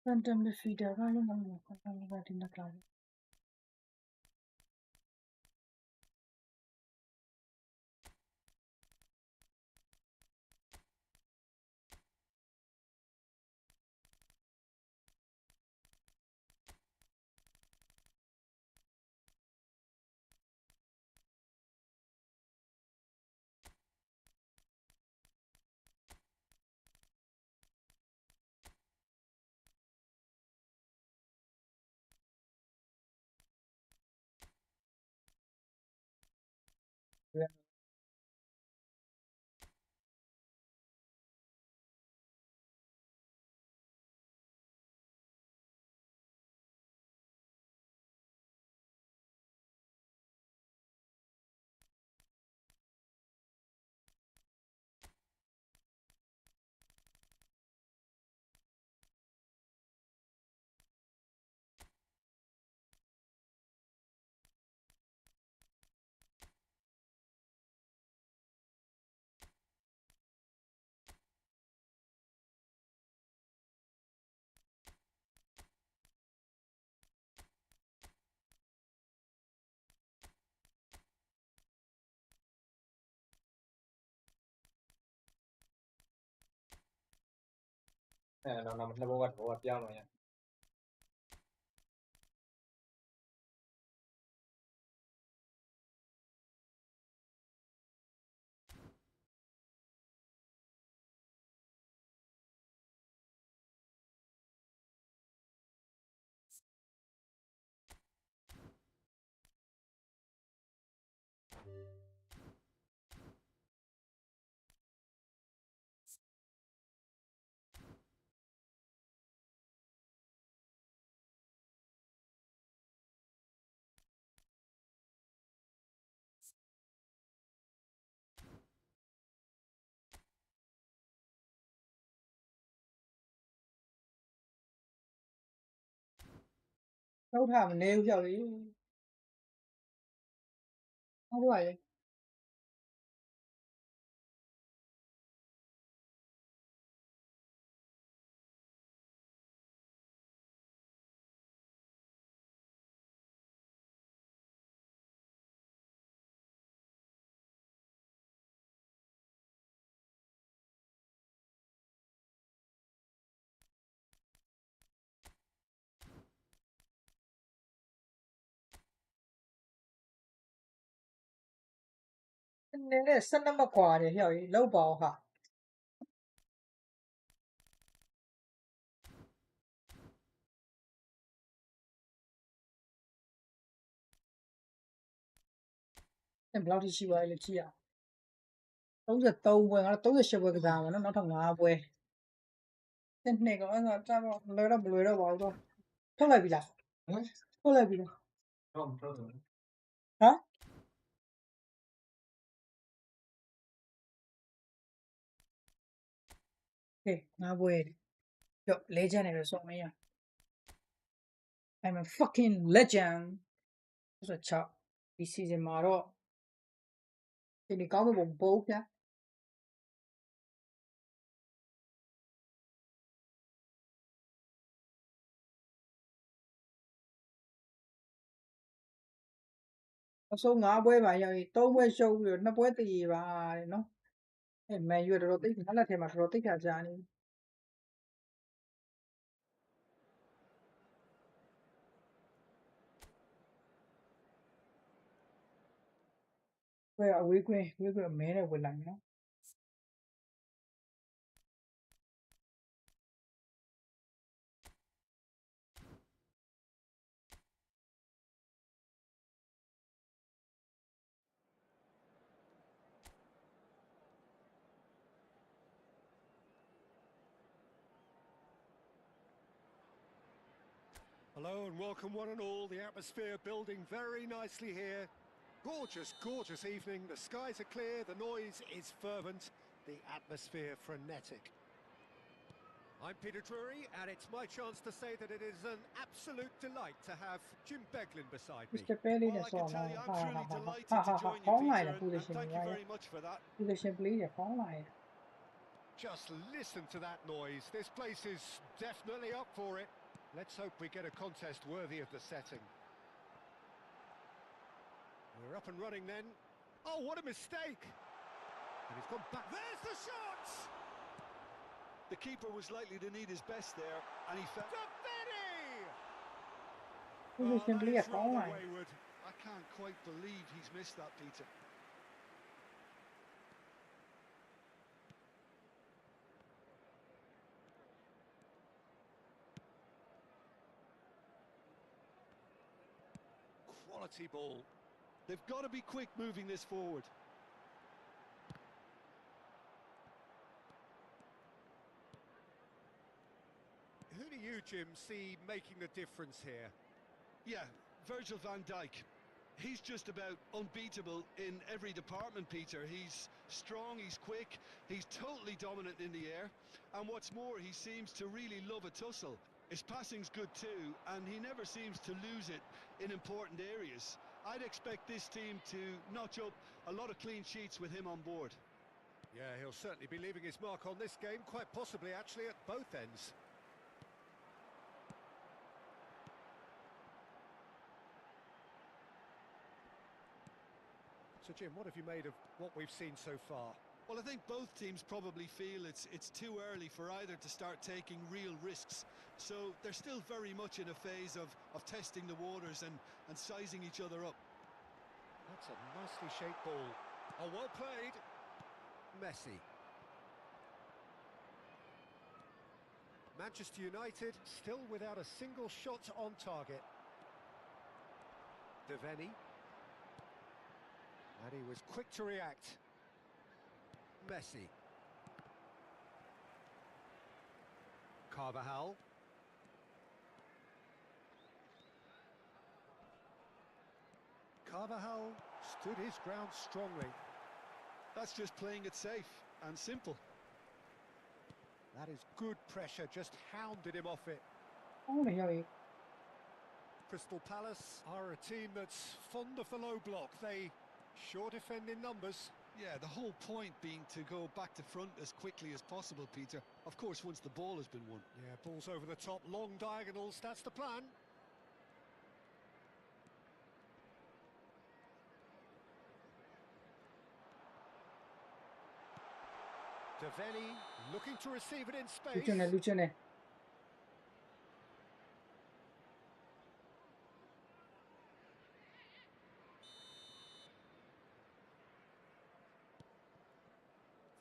Random defeater kalau nggak tindak lagi. nó मतलब वो क्या हो गया đâu thảm nêu cho đi không phải နေတဲ့12မခွာတယ်ဟျောက်ကြီးလောက်ပါအောင်ဟာဘယ်လောက်ထိရှိပါလဲကြည့်ရ33ပွဲငါတို့38ပွဲကစားမှာနော်နောက်ထပ်5ပွဲနှစ်ကောအဲ့ဒါကြာတော့လွယ်တော့မလွယ်တော့ပါဘူးတော့ထုတ်လိုက်ပြီလားထုတ်လိုက်ပြီလားတော့မထုတ်ဘူးဟမ်ဟေး5ပွဲကြောက် legend နဲ့ဆိုမရ I'm a fucking legend ဆိုတော့ဒီ season မှာတော့ဒီကောင်းတဲ့ပုံပိုးဗျာအဆုံး5ပွဲပါရောက်ရင်3ပွဲရှုံးပြီးတော့2ပွဲတည်ပါတဲ့နော်အဲမန်ယူတော်တော်သိငါလက်ထဲမှာတော်တော်သိခါကြနေပွဲအဝေးကွင်းအမဲနဲ့ဝင်လာမယ်နော် Hello and welcome one and all. The atmosphere building very nicely here. Gorgeous, gorgeous evening. The skies are clear, the noise is fervent, the atmosphere frenetic. I'm Peter Drury, and it's my chance to say that it is an absolute delight to have Jim Beglin beside me. Mr. Bailey Well, I can tell you, I'm truly delighted to join you, Peter, and thank you very much for that. Just listen to that noise. This place is definitely up for it. Let's hope we get a contest worthy of the setting. We're up and running then. Oh, what a mistake! And he's gone back. There's the shot! The keeper was likely to need his best there, and he fell. Oh, that is rather wayward. I can't quite believe he's missed that, Peter. Quality ball. They've got to be quick moving this forward. Who do you, Jim, see making the difference here? Yeah, Virgil van Dijk. He's just about unbeatable in every department, Peter. He's strong, he's quick, he's totally dominant in the air. And what's more, he seems to really love a tussle. His passing's good too, and he never seems to lose it in important areas. I'd expect this team to notch up a lot of clean sheets with him on board. Yeah, he'll certainly be leaving his mark on this game, quite possibly actually at both ends. So Jim, what have you made of what we've seen so far? Well, I think both teams probably feel it's too early for either to start taking real risks. So they're still very much in a phase of testing the waters and sizing each other up. That's a nicely shaped ball. Oh, well played. Messi. Manchester United still without a single shot on target. Devaney. And he was quick to react. Messi. Carvajal. Carvajal stood his ground strongly. That's just playing it safe and simple. That is good pressure, just hounded him off it. Crystal Palace are a team that's fond of the low block. They sure defend in numbers. Yeah, the whole point being to go back to front as quickly as possible, Peter. Of course, once the ball has been won. Yeah, balls over the top, long diagonals, that's the plan. Devaney looking to receive it in space.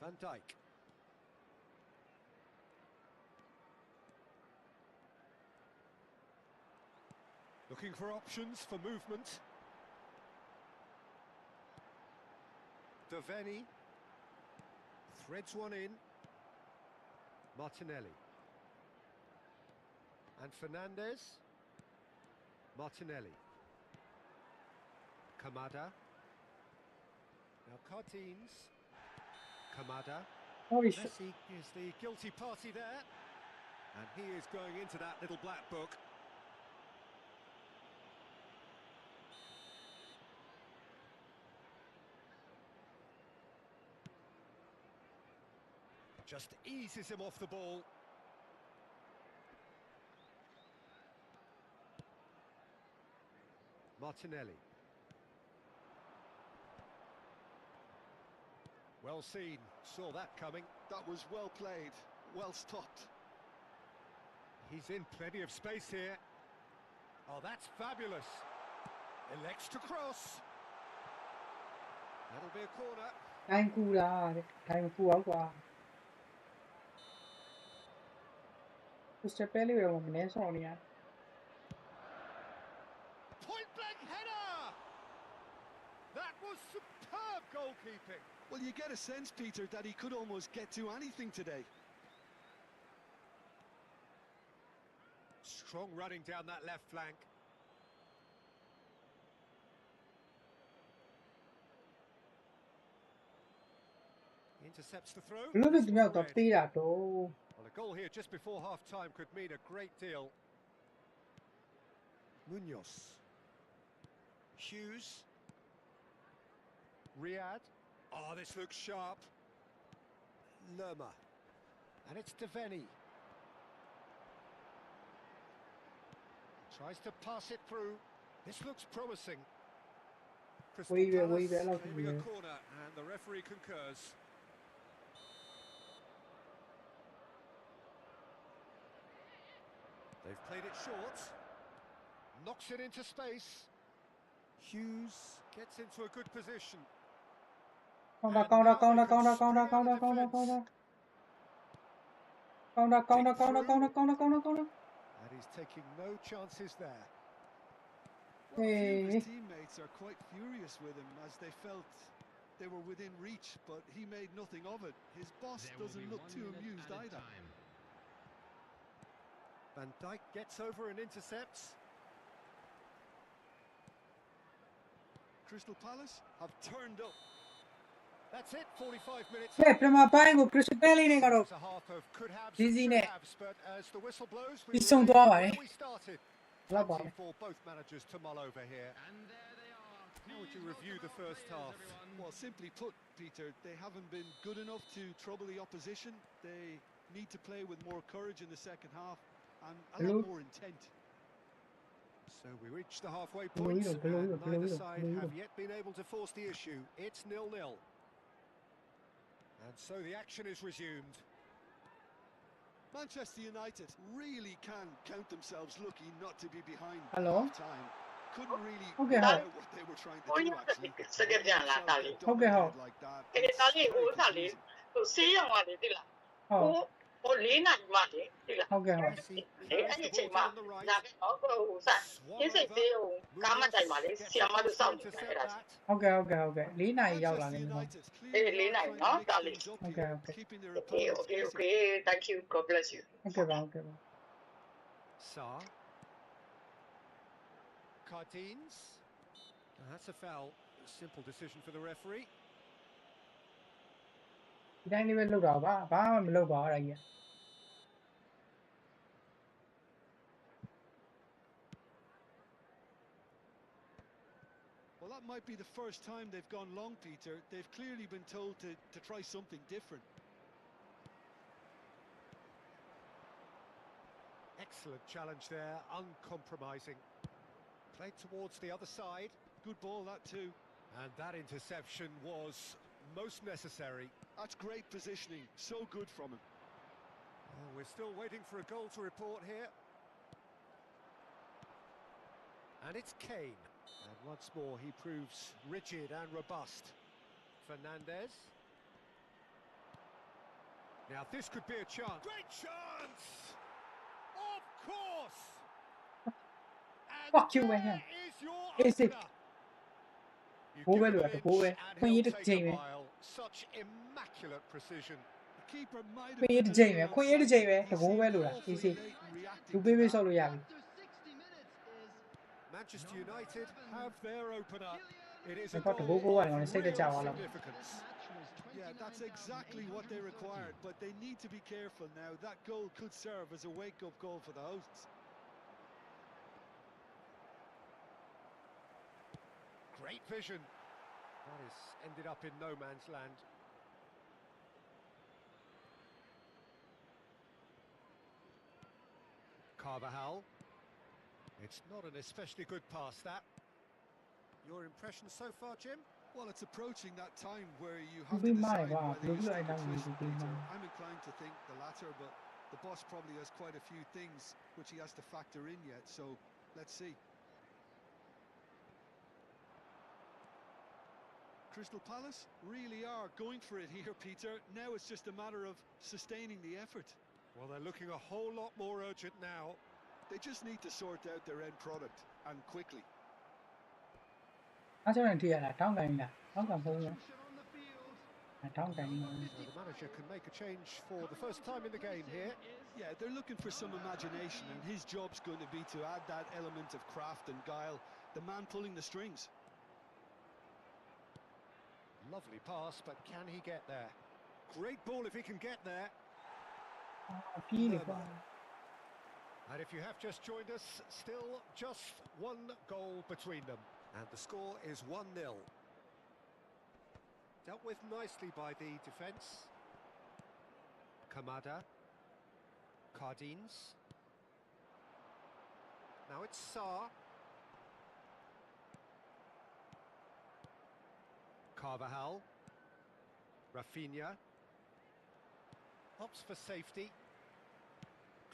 Van Dijk. Looking for options for movement. Devaney threads one in. Martinelli. And Fernandez. Martinelli. Kamada. Now 𝐓𝐡𝐚𝐧𝐤 Kamada. Holy shit. Messi is the guilty party there. And he is going into that little black book. Just eases him off the ball. Martinelli. Well seen, saw that coming. That was well played, well stopped. He's in plenty of space here. Oh, that's fabulous. Elects to cross. That'll be a corner. တိုင်းကူတာတဲ့တိုင်းကူအောင်ကွာ Crystal Palace ရောမနေဆောင်နေရ Point blank header. That was superb goalkeeping. Well, you get a sense, Peter, that he could almost get to anything today. Strong running down that left flank. Intercepts the throw. ဘလို့ဖြစ်ဒီမြောက်တော့ပေးတာတော့ Well, a goal here just before half-time could mean a great deal. Munoz. Hughes. Riyad. Oh, this looks sharp. Lerma. And it's Devaney. Tries to pass it through. This looks promising. Crystal Wait, Palace wait, claiming a wait. corner, and the referee concurs. They've played it short. Knocks it into space. Hughes gets into a good position. counter And now counter they come counter counter straight out counter of counter defence. counter counter counter counter counter counter counter And he's taking no chances there. Well, a few of Hey. his teammates are quite furious with him as they felt they were within reach, but he made nothing of it. His boss There will doesn't be look 1 too minute amused added either. time. Van Dijk gets over and intercepts. Crystal Palace have turned up. That's it, 45 minutes. ဟဲ့ပထမပိုင်းကို Crystal Palace နဲ့ကတော့ It's a half of could haves Easy and should net. haves, but as the whistle blows, we He's sung remainသွားပါတ where ယ် we started. ဘလောက်ပါလဲ Plenty for both managers to mull over here. And there they are. How would you Please review the welcome our first players, half? everyone. Well, simply put, Peter, they haven't been good enough to trouble the opposition. They need to play with more courage in the second half and a Hello? lot more intent. So we reach the halfway Below point, you, below and you, below neither you, side below have you. yet been able to force the issue. It's 0-0. And so the action is resumed. Manchester United really can count themselves lucky not to be behind Hello? half time. Couldn't really Okay, work hi. out what they were trying to Oh, do yeah, actually. so they're Finding down like themselves that. Okay, how? dominated like that. ကဲ It's ဒါလေးဟို very ထားလေ confusing. ဟိုဆေးရောင်ကလေတိလား ဟုတ် ဟို၄နိုင်မှလေတိလား ဟုတ်ကဲ့ဟုတ် Messi လေ carries အဲ့ဒီ the အချိန် ball မှာ down the right. ဒါပဲတော့ဟိုစရင်းစိတ်သေးဟိုကားမတိုင်ပါလေ Munoz ဆီယမ gets တို့ across စော to င့်နေတာ intercept အဲ့ဒါ that. ဟုတ်ကဲ့ဟုတ်ကဲ့ဟုတ်ကဲ့၄နာရီရောက်လာ Manchester နေတော့ United Eh, clearly Lena, are trying no, to mix darling. things up Okay, here, okay. keeping their okay opponents okay guessing. okay thank you God bless you ဟုတ်ကဲ့ပါဟုတ်ကဲ့ပါ Saar. 𝐓𝐡𝐚𝐧𝐤. That's a foul. Simple decision for the referee. ဒီတိုင်းလေးပဲလှုပ်တာပါဘာမှမလုပ်ပါဘူးအဲ့ဒါကြီး Well, that might be the first time they've gone long, Peter. They've clearly been told to try something different. Excellent challenge there, uncompromising. Played towards the other side. Good ball, that too. And that interception was most necessary. That's great positioning. So good from him. Oh, we're still waiting for a goal to report here. And it's Kane. And once more he proves rigid and robust. Fernandez. Now this could be a chance. Great chance! Of course! And Fuck you, there man. is your Is it? opener. You Bố give bé him lửa an thì bố inch bé. and Khuyên he'll ý được take gì a mẹ. mile. Such immaculate precision. The keeper might have Khuyên ý been được a gì little mẹ. Khuyên ý được offside. gì mẹ. He Thì bố bé seemed lửa. awfully Easy. late in reacting Chú to bé bé that. sau lửa After 60 minutes is Manchester United have their opener. It is a Mày có thể goal bố bố bạn of còn sẽ cái real chào vào lòng. significance. Yeah, that's exactly what they required, but they need to be careful now. That goal could serve as a wake-up goal for the hosts. Great vision. That has ended up in no man's land. Carvajal. It's not an especially good pass, that. Your impression so far, Jim? Well, it's approaching that time where you Chú have bé to mai này decide qua. whether Đúng you rồi stick đang or nhìn twist, cái Peter. mà. I'm inclined to think the latter, but the boss probably has quite a few things which he has to factor in yet, so let's see. Crystal Palace really are going for it here, Peter. Now it's just a matter of sustaining the effort. Well, they're looking a whole lot more urgent now. They just need to sort out their end product, and quickly. Nó chỗ này thì là trong cảnh nè. Nó còn không nữa. on the field. Là trong cảnh. So the manager can make a change for the first time in the game here. Yeah, they're looking for some imagination, and his job's going to be to add that element of craft and guile, the man pulling the strings. Lovely pass, but can he get there? Great ball if he can get there. Phí được qua. And if you have just joined us, still just one goal between them. And the score is 1-0. Dealt with nicely by the defence. Kamada. Cardines. Now it's Sarr. Carvajal. Rafinha. Opts for safety.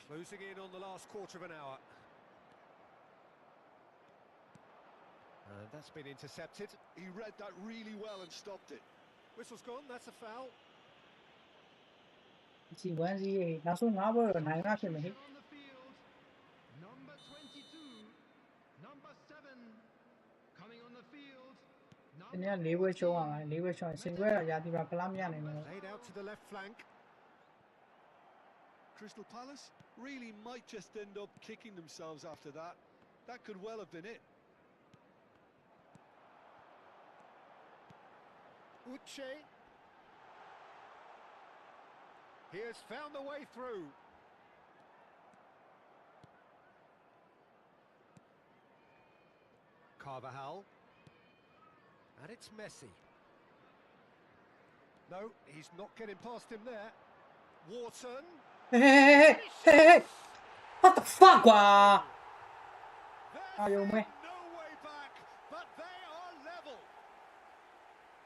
Closing in on the last quarter of an hour. And that's been intercepted. He read that really well and stopped it. Whistle's gone, that's a foul. Chỉ có gì nó xuống ngõ bờ này nó thì mình thích. On the field. Number 22. Number 7. Coming on the field. Thế nên lấy với chỗ à, lấy với chỗ xin với là giá thì bà làm nhà này mà. Laid out to the left flank. Crystal Palace really might just end up kicking themselves after that. That could well have been it. 𝐓𝐡𝐚𝐧𝐤. He has found the way through. Carvajal. And it's Messi. No, he's not getting past him there. Wharton. Hey. What the fuck, wow. There's Yêu mê. no way back, but they are level.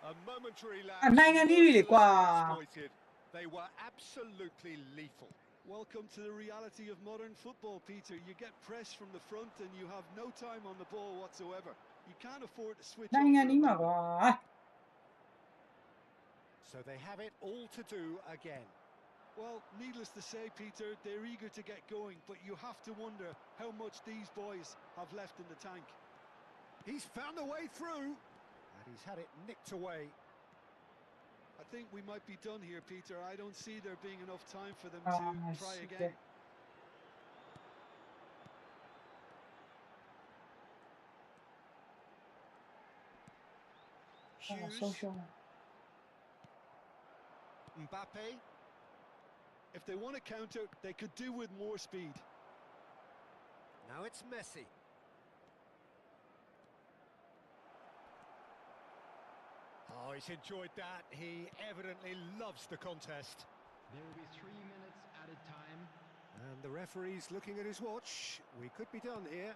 A momentary lapse. Anh này đi đi qua. Exploited. They were absolutely lethal. Welcome to the reality of modern football, Peter. You get pressed from the front and you have no time on the ball whatsoever. You can't afford to switch off. Này đi mà qua. So they have it all to do again. Well, needless to say, Peter, they're eager to get going, but you have to wonder how much these boys have left in the tank. He's found a way through, and he's had it nicked away. I think we might be done here, Peter. I don't see there being enough time for them to try again. Hughes. Mbappe. If they want to counter, they could do with more speed. Now it's Messi. Oh, he's enjoyed that. He evidently loves the contest. There will be 3 minutes added time. And the referee's looking at his watch. We could be done here.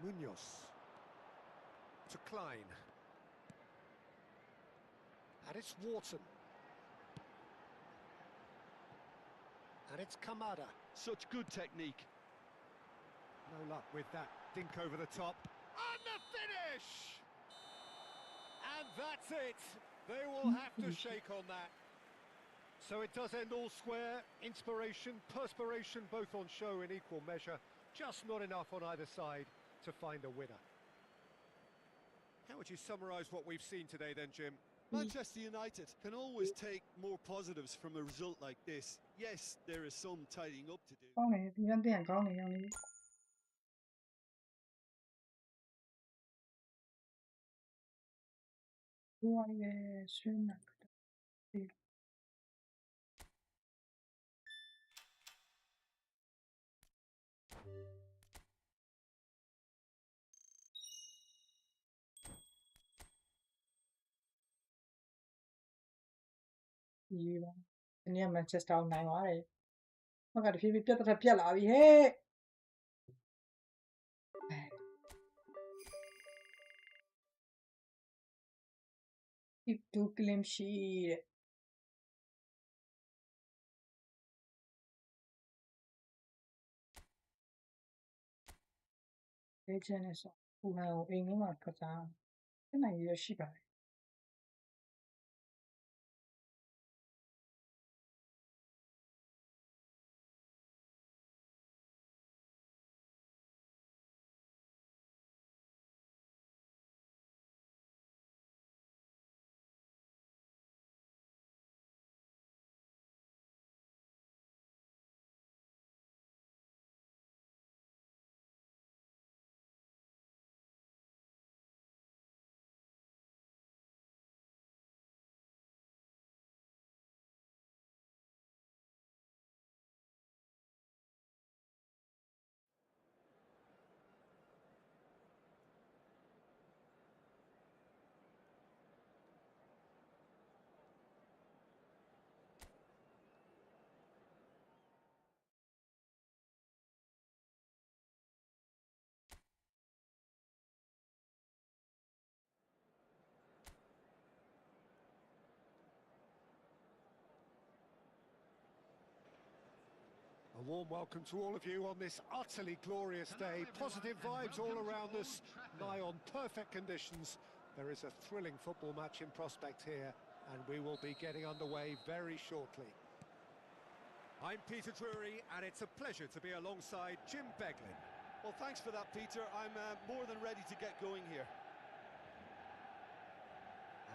Munoz. To Klein. And it's Wharton. And it's Kamada. Such good technique. No luck with that dink over the top. And the finish! And that's it. They will have to shake on that. So it does end all square. Inspiration, perspiration, both on show in equal measure. Just not enough on either side to find a winner. How would you summarise what we've seen today then, Jim? Manchester United can always take more positives from a result like this. Yes, there is some tidying up to do. ကောင်းတယ်ဒီကတင်ကောင်းနေအောင်လေဟိုရည်ဆွေးနွေးဒီပါဒီနေ့မန်ချက်စတာကိုနိုင်သွားတယ်ဟောကတဖြည်းဖြည်းပြတ်တက်ပြတ်လာပြီဟဲ့ဒီဒူကလင်ရှိတဲ့လေ့ကျင့်နေဆိုဟိုဟန်ကိုအိမ်ထဲမှာကစားတဲ့နိုင်ရရှိပါတယ် A warm welcome to all of you on this utterly glorious day. Positive vibes all around us, nigh on perfect conditions. There is a thrilling football match in prospect here, and we will be getting underway very shortly. I'm Peter Drury, and it's a pleasure to be alongside Jim Beglin. Well, thanks for that, Peter. I'm more than ready to get going here.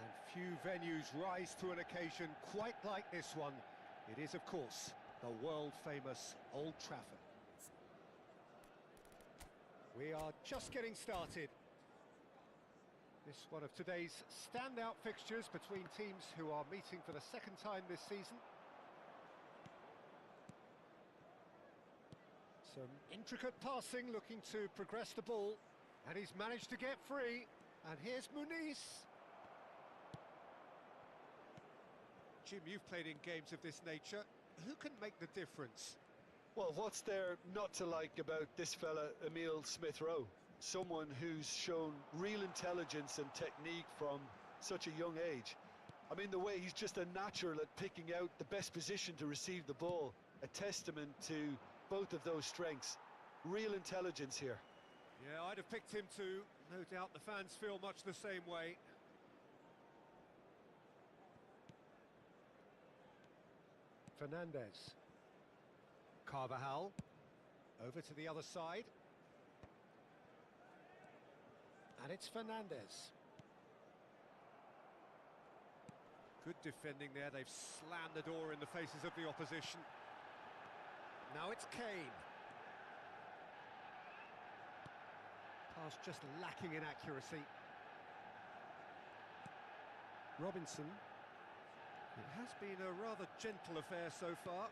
And few venues rise to an occasion quite like this one. It is, of course, the world-famous Old Trafford. We are just getting started. This one of today's standout fixtures between teams who are meeting for the second time this season. Some intricate passing, looking to progress the ball, and he's managed to get free. And here's Muniz. Jim, you've played in games of this nature. Who can make the difference? Well, what's there not to like about this fella, 𝐓𝐴𝐵 Smith-Rowe? Someone who's shown real intelligence and technique from such a young age. I mean, the way he's just a natural at picking out the best position to receive the ball. A testament to both of those strengths. Real intelligence here. Yeah, I'd have picked him too. No doubt the fans feel much the same way. Fernandez. Carvajal. Over to the other side. And it's Fernandez. Good defending there. They've slammed the door in the faces of the opposition. Now it's Kane. Pass just lacking in accuracy. Robinson. It has been a rather gentle affair so far.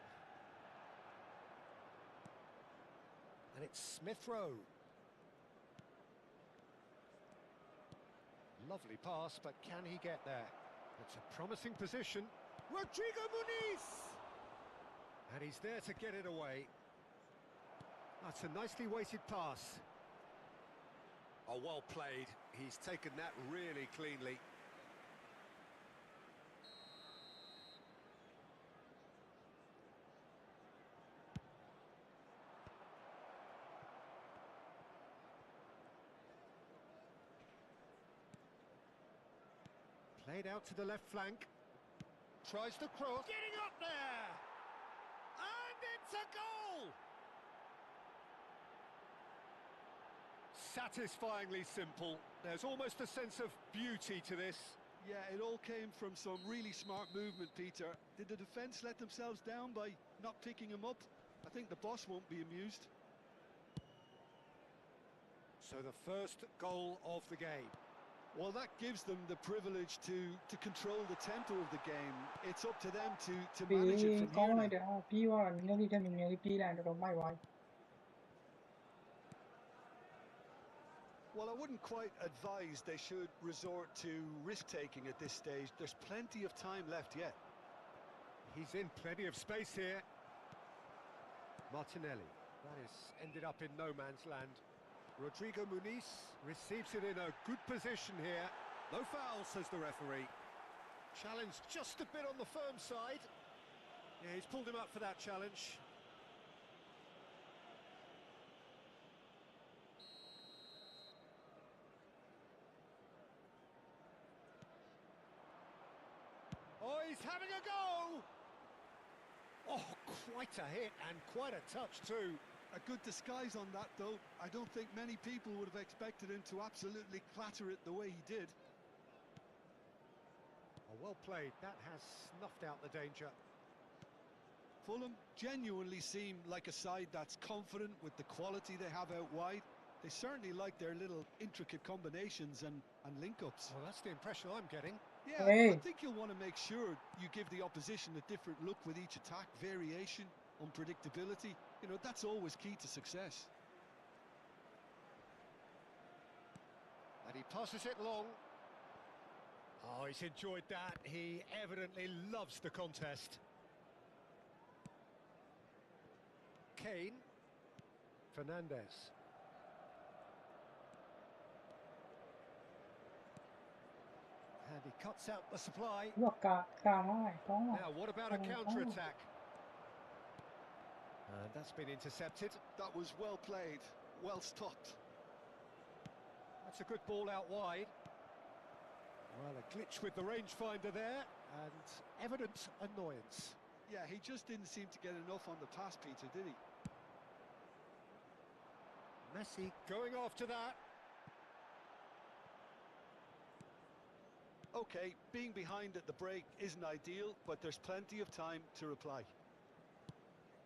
And it's Smith-Rowe. Lovely pass, but can he get there? It's a promising position. Rodrigo Muniz! And he's there to get it away. That's a nicely weighted pass. Oh, well played. He's taken that really cleanly. Played out to the left flank. Tries to cross. Getting up there! And it's a goal! Satisfyingly simple. There's almost a sense of beauty to this. Yeah, it all came from some really smart movement, Peter. Did the defence let themselves down by not picking him up? I think the boss won't be amused. So the first goal of the game. Well, that gives them the privilege to control the tempo of the game. It's up to them to manage it from ကောင်း here လိုက် now. တယ်ဟာပြီးသွားတာနည်းနည်းလေးတက်နည်းနည်းလေးပြေးလိုက်ရင်တော်တော်မိုက်သွားပြီ Well, I wouldn't quite advise they should resort to risk-taking at this stage. There's plenty of time left yet. He's in plenty of space here. Martinelli. That is ended up in no man's land. Rodrigo Muniz receives it in a good position here. No foul, says the referee. Challenge just a bit on the firm side. Yeah, he's pulled him up for that challenge. Oh, he's having a go! Oh, quite a hit and quite a touch too. A good disguise on that, though. I don't think many people would have expected him to absolutely clatter it the way he did. Oh, well played. That has snuffed out the danger. Fulham genuinely seem like a side that's confident with the quality they have out wide. They certainly like their little intricate combinations and link-ups. Well, that's the impression I'm getting. Yeah, Hey. I think you'll want to make sure you give the opposition a different look with each attack, variation, unpredictability. You know, that's always key to success. And he passes it long. Oh, he's enjoyed that. He evidently loves the contest. Kane. Fernandez. And he cuts out the supply. ว่ากาได้ကောင်းပါ Now, what about a counter-attack? And that's been intercepted. That was well played, well stopped. That's a good ball out wide. Well, a glitch with the rangefinder there, and evident annoyance. Yeah, he just didn't seem to get enough on the pass, Peter, did he? Messi going after that. Okay, being behind at the break isn't ideal, but there's plenty of time to reply.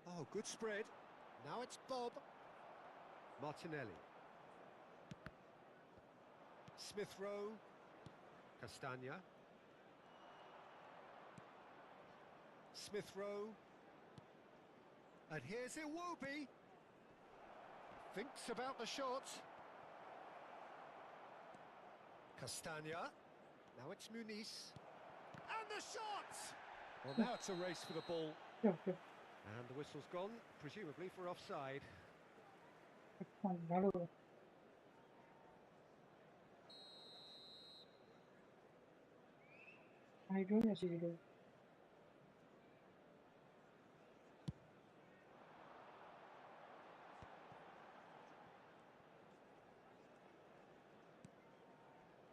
Oh, good spread. Now it's Bob. Martinelli. Smith Rowe. Castagna. Smith Rowe. And here's 𝐓𝐴 Thinks about the shot. Castagna. Now it's Muniz. And the shot! Well, now it's a race for the ball. เดี๋ยว And the whistle's gone, presumably for offside. ฟังนะลูกไอ้ด้วยอย่าสิดู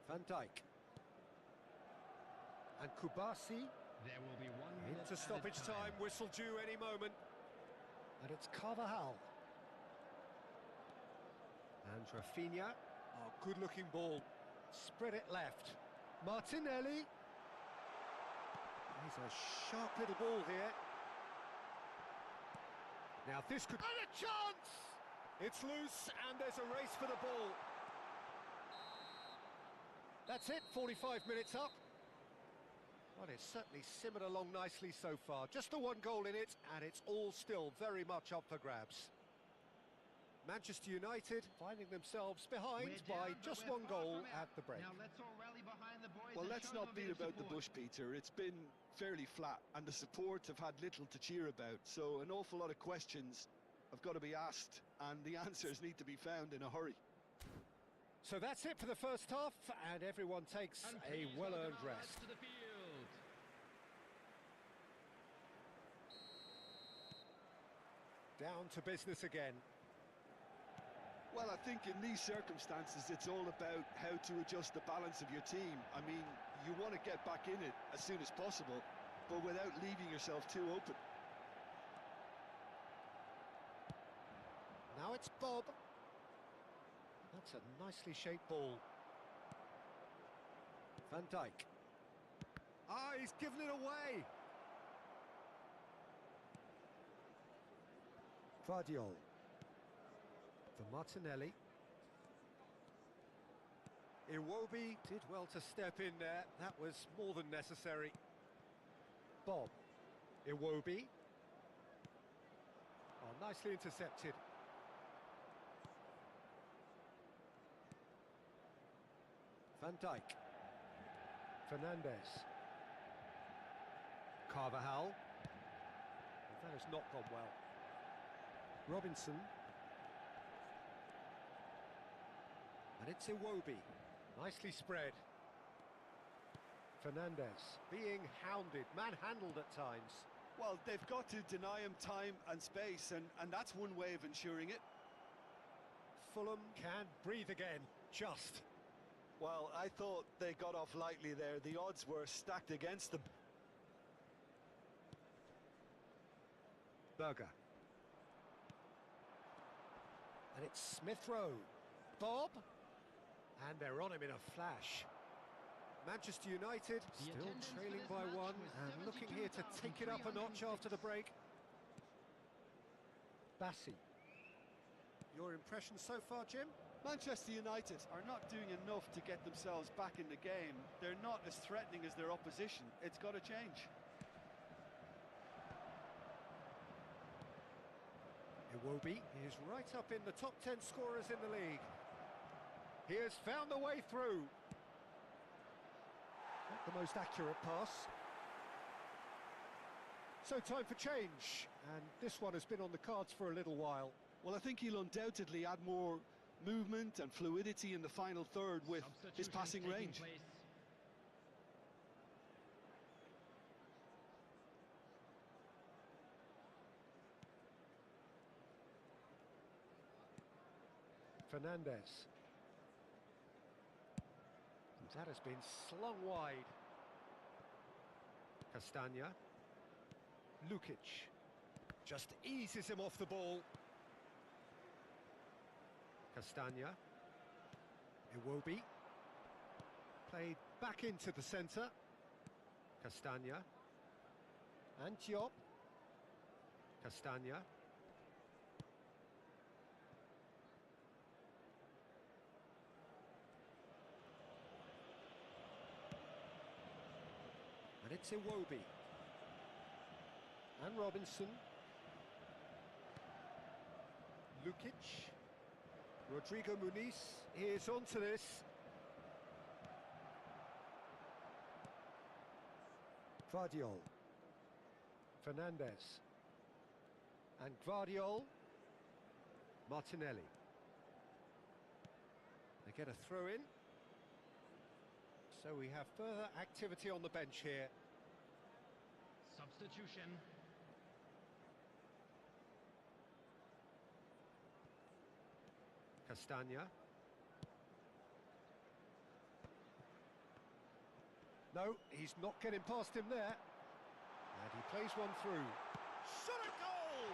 Van Dijk. And Kubasi There will be 1 minute into added stoppage time, whistle due any moment. And it's Carvajal. And Rafinha. Oh, good-looking ball. Spread it left. Martinelli. He's a sharp little ball here. Now this could... And a chance! It's loose, and there's a race for the ball. That's it, 45 minutes up. Well, it's certainly simmered along nicely so far. Just the one goal in it, and it's all still very much up for grabs. Manchester United finding themselves behind by just one goal at the break. Now let's all rally behind the boys. Well, and let's show not them a beat bit of about the support. bush, Peter. It's been fairly flat, and the support have had little to cheer about. So an awful lot of questions have got to be asked, and the answers need to be found in a hurry. So that's it for the first half, and everyone takes And a please well-earned welcome our rest. lads to the field. Down to business again. Well, I think in these circumstances, it's all about how to adjust the balance of your team. I mean, you want to get back in it as soon as possible, but without leaving yourself too open. Now it's Bob. That's a nicely shaped ball. Van Dijk. Ah, he's given it away. 𝐓𝐴 for Martinelli. 𝐓𝐴 did well to step in there. That was more than necessary. Bob. 𝐓𝐴. Oh, nicely intercepted. Van Dijk. Fernandes. 𝐓𝐴. That has not gone well. Robinson. And it's 𝐓𝐴. Nicely spread. Fernandes being hounded, manhandled at times. Well, they've got to deny him time and space, and that's one way of ensuring it. Fulham can breathe again, just. Well, I thought they got off lightly there. The odds were stacked against them. Berger. And it's Smith Rowe. Bob. And they're on him in a flash. Manchester United still trailing by one and looking here to take it up a notch after the break. Bassi. Your impression so far, Jim? Manchester United are not doing enough to get themselves back in the game. They're not as threatening as their opposition. It's got to change. 𝐓𝐴 is right up in the top 10 scorers in the league. He has found the way through. Not the most accurate pass. So time for change, and this one has been on the cards for a little while. Well, I think he'll undoubtedly add more movement and fluidity in the final third with his passing range. Fernandes. That has been slung wide. Castagna. 𝐓𝐿𝐶. Just eases him off the ball. Castagna. 𝐓𝐴. Played back into the centre. Castagna. And Diop. Castagna. And it's 𝐓𝐴. And Robinson. 𝐓𝐿𝐶. Rodrigo Muniz is onto this. 𝐓𝐴. Fernandes. And 𝐓𝐴. Martinelli. They get a throw in. So we have further activity on the bench here. Substitution. Castagna. No, he's not getting past him there. And he plays one through. Shot a goal!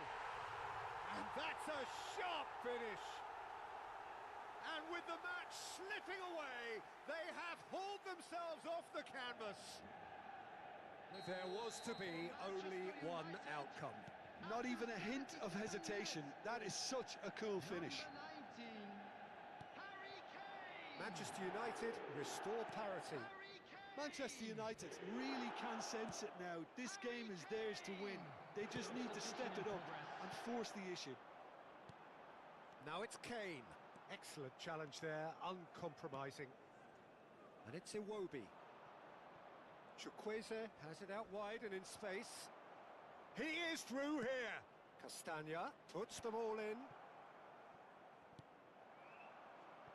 And that's a sharp finish. And with the match slipping away, they have hauled themselves off the canvas. There was to be only one outcome. Not even a hint of hesitation. That is such a cool finish. Manchester United restore parity. Manchester United really can sense it now. This game is theirs to win. They just need to step it up and force the issue. Now it's Kane. Excellent challenge there, uncompromising. And it's 𝐓𝐴. 𝐡𝐢𝐧𝐤 has it out wide and in space. He is through here. Castagna puts them all in.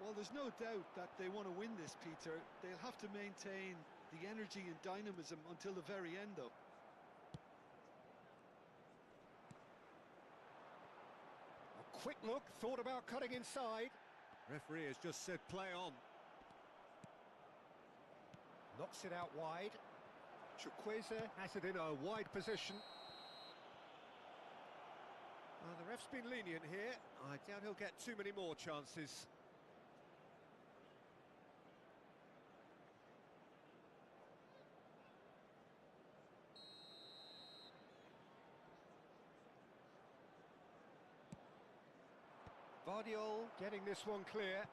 Well, there's no doubt that they want to win this, Peter. They'll have to maintain the energy and dynamism until the very end, though. A quick look, thought about cutting inside. Referee has just said play on. Knocks it out wide. 𝐓𝐡𝐚𝐧𝐤 has it in a wide position. The ref's been lenient here. I doubt he'll get too many more chances. 𝐓𝐡𝐚𝐧𝐤 getting this one clear.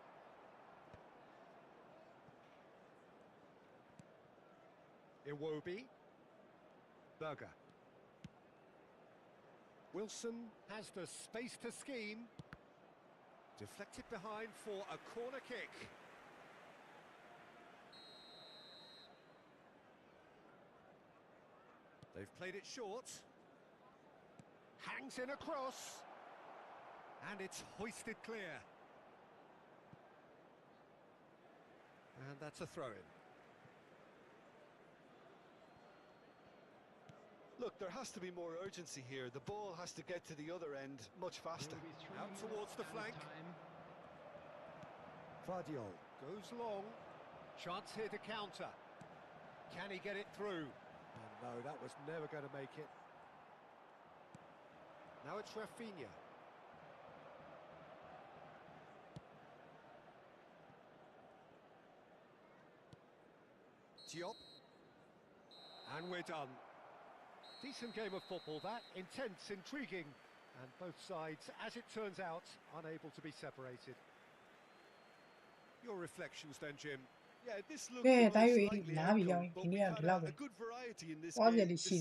𝐓𝐴 Berger. Wilson has the space to scheme. Deflected behind for a corner kick. They've played it short. Hangs in a cross. And it's hoisted clear. And that's a throw-in. Look, there has to be more urgency here. The ball has to get to the other end much faster. Out towards the flank. 𝐓𝐴 goes long. Chance here to counter. Can he get it through? Oh no, that was never going to make it. Now it's Rafinha. Diop. And we're done. Decent game of football that, intense, intriguing, and both sides, as it turns out, unable to be separated. Your reflections then, Jim? Yeah, this looked ကဲ the ဒါ most ယူ likely နားပြီရော outcome, ဒီ but we နေ့က had ဒီလောက်ပဲ a good variety in this သွားပြ game. လေးရှိ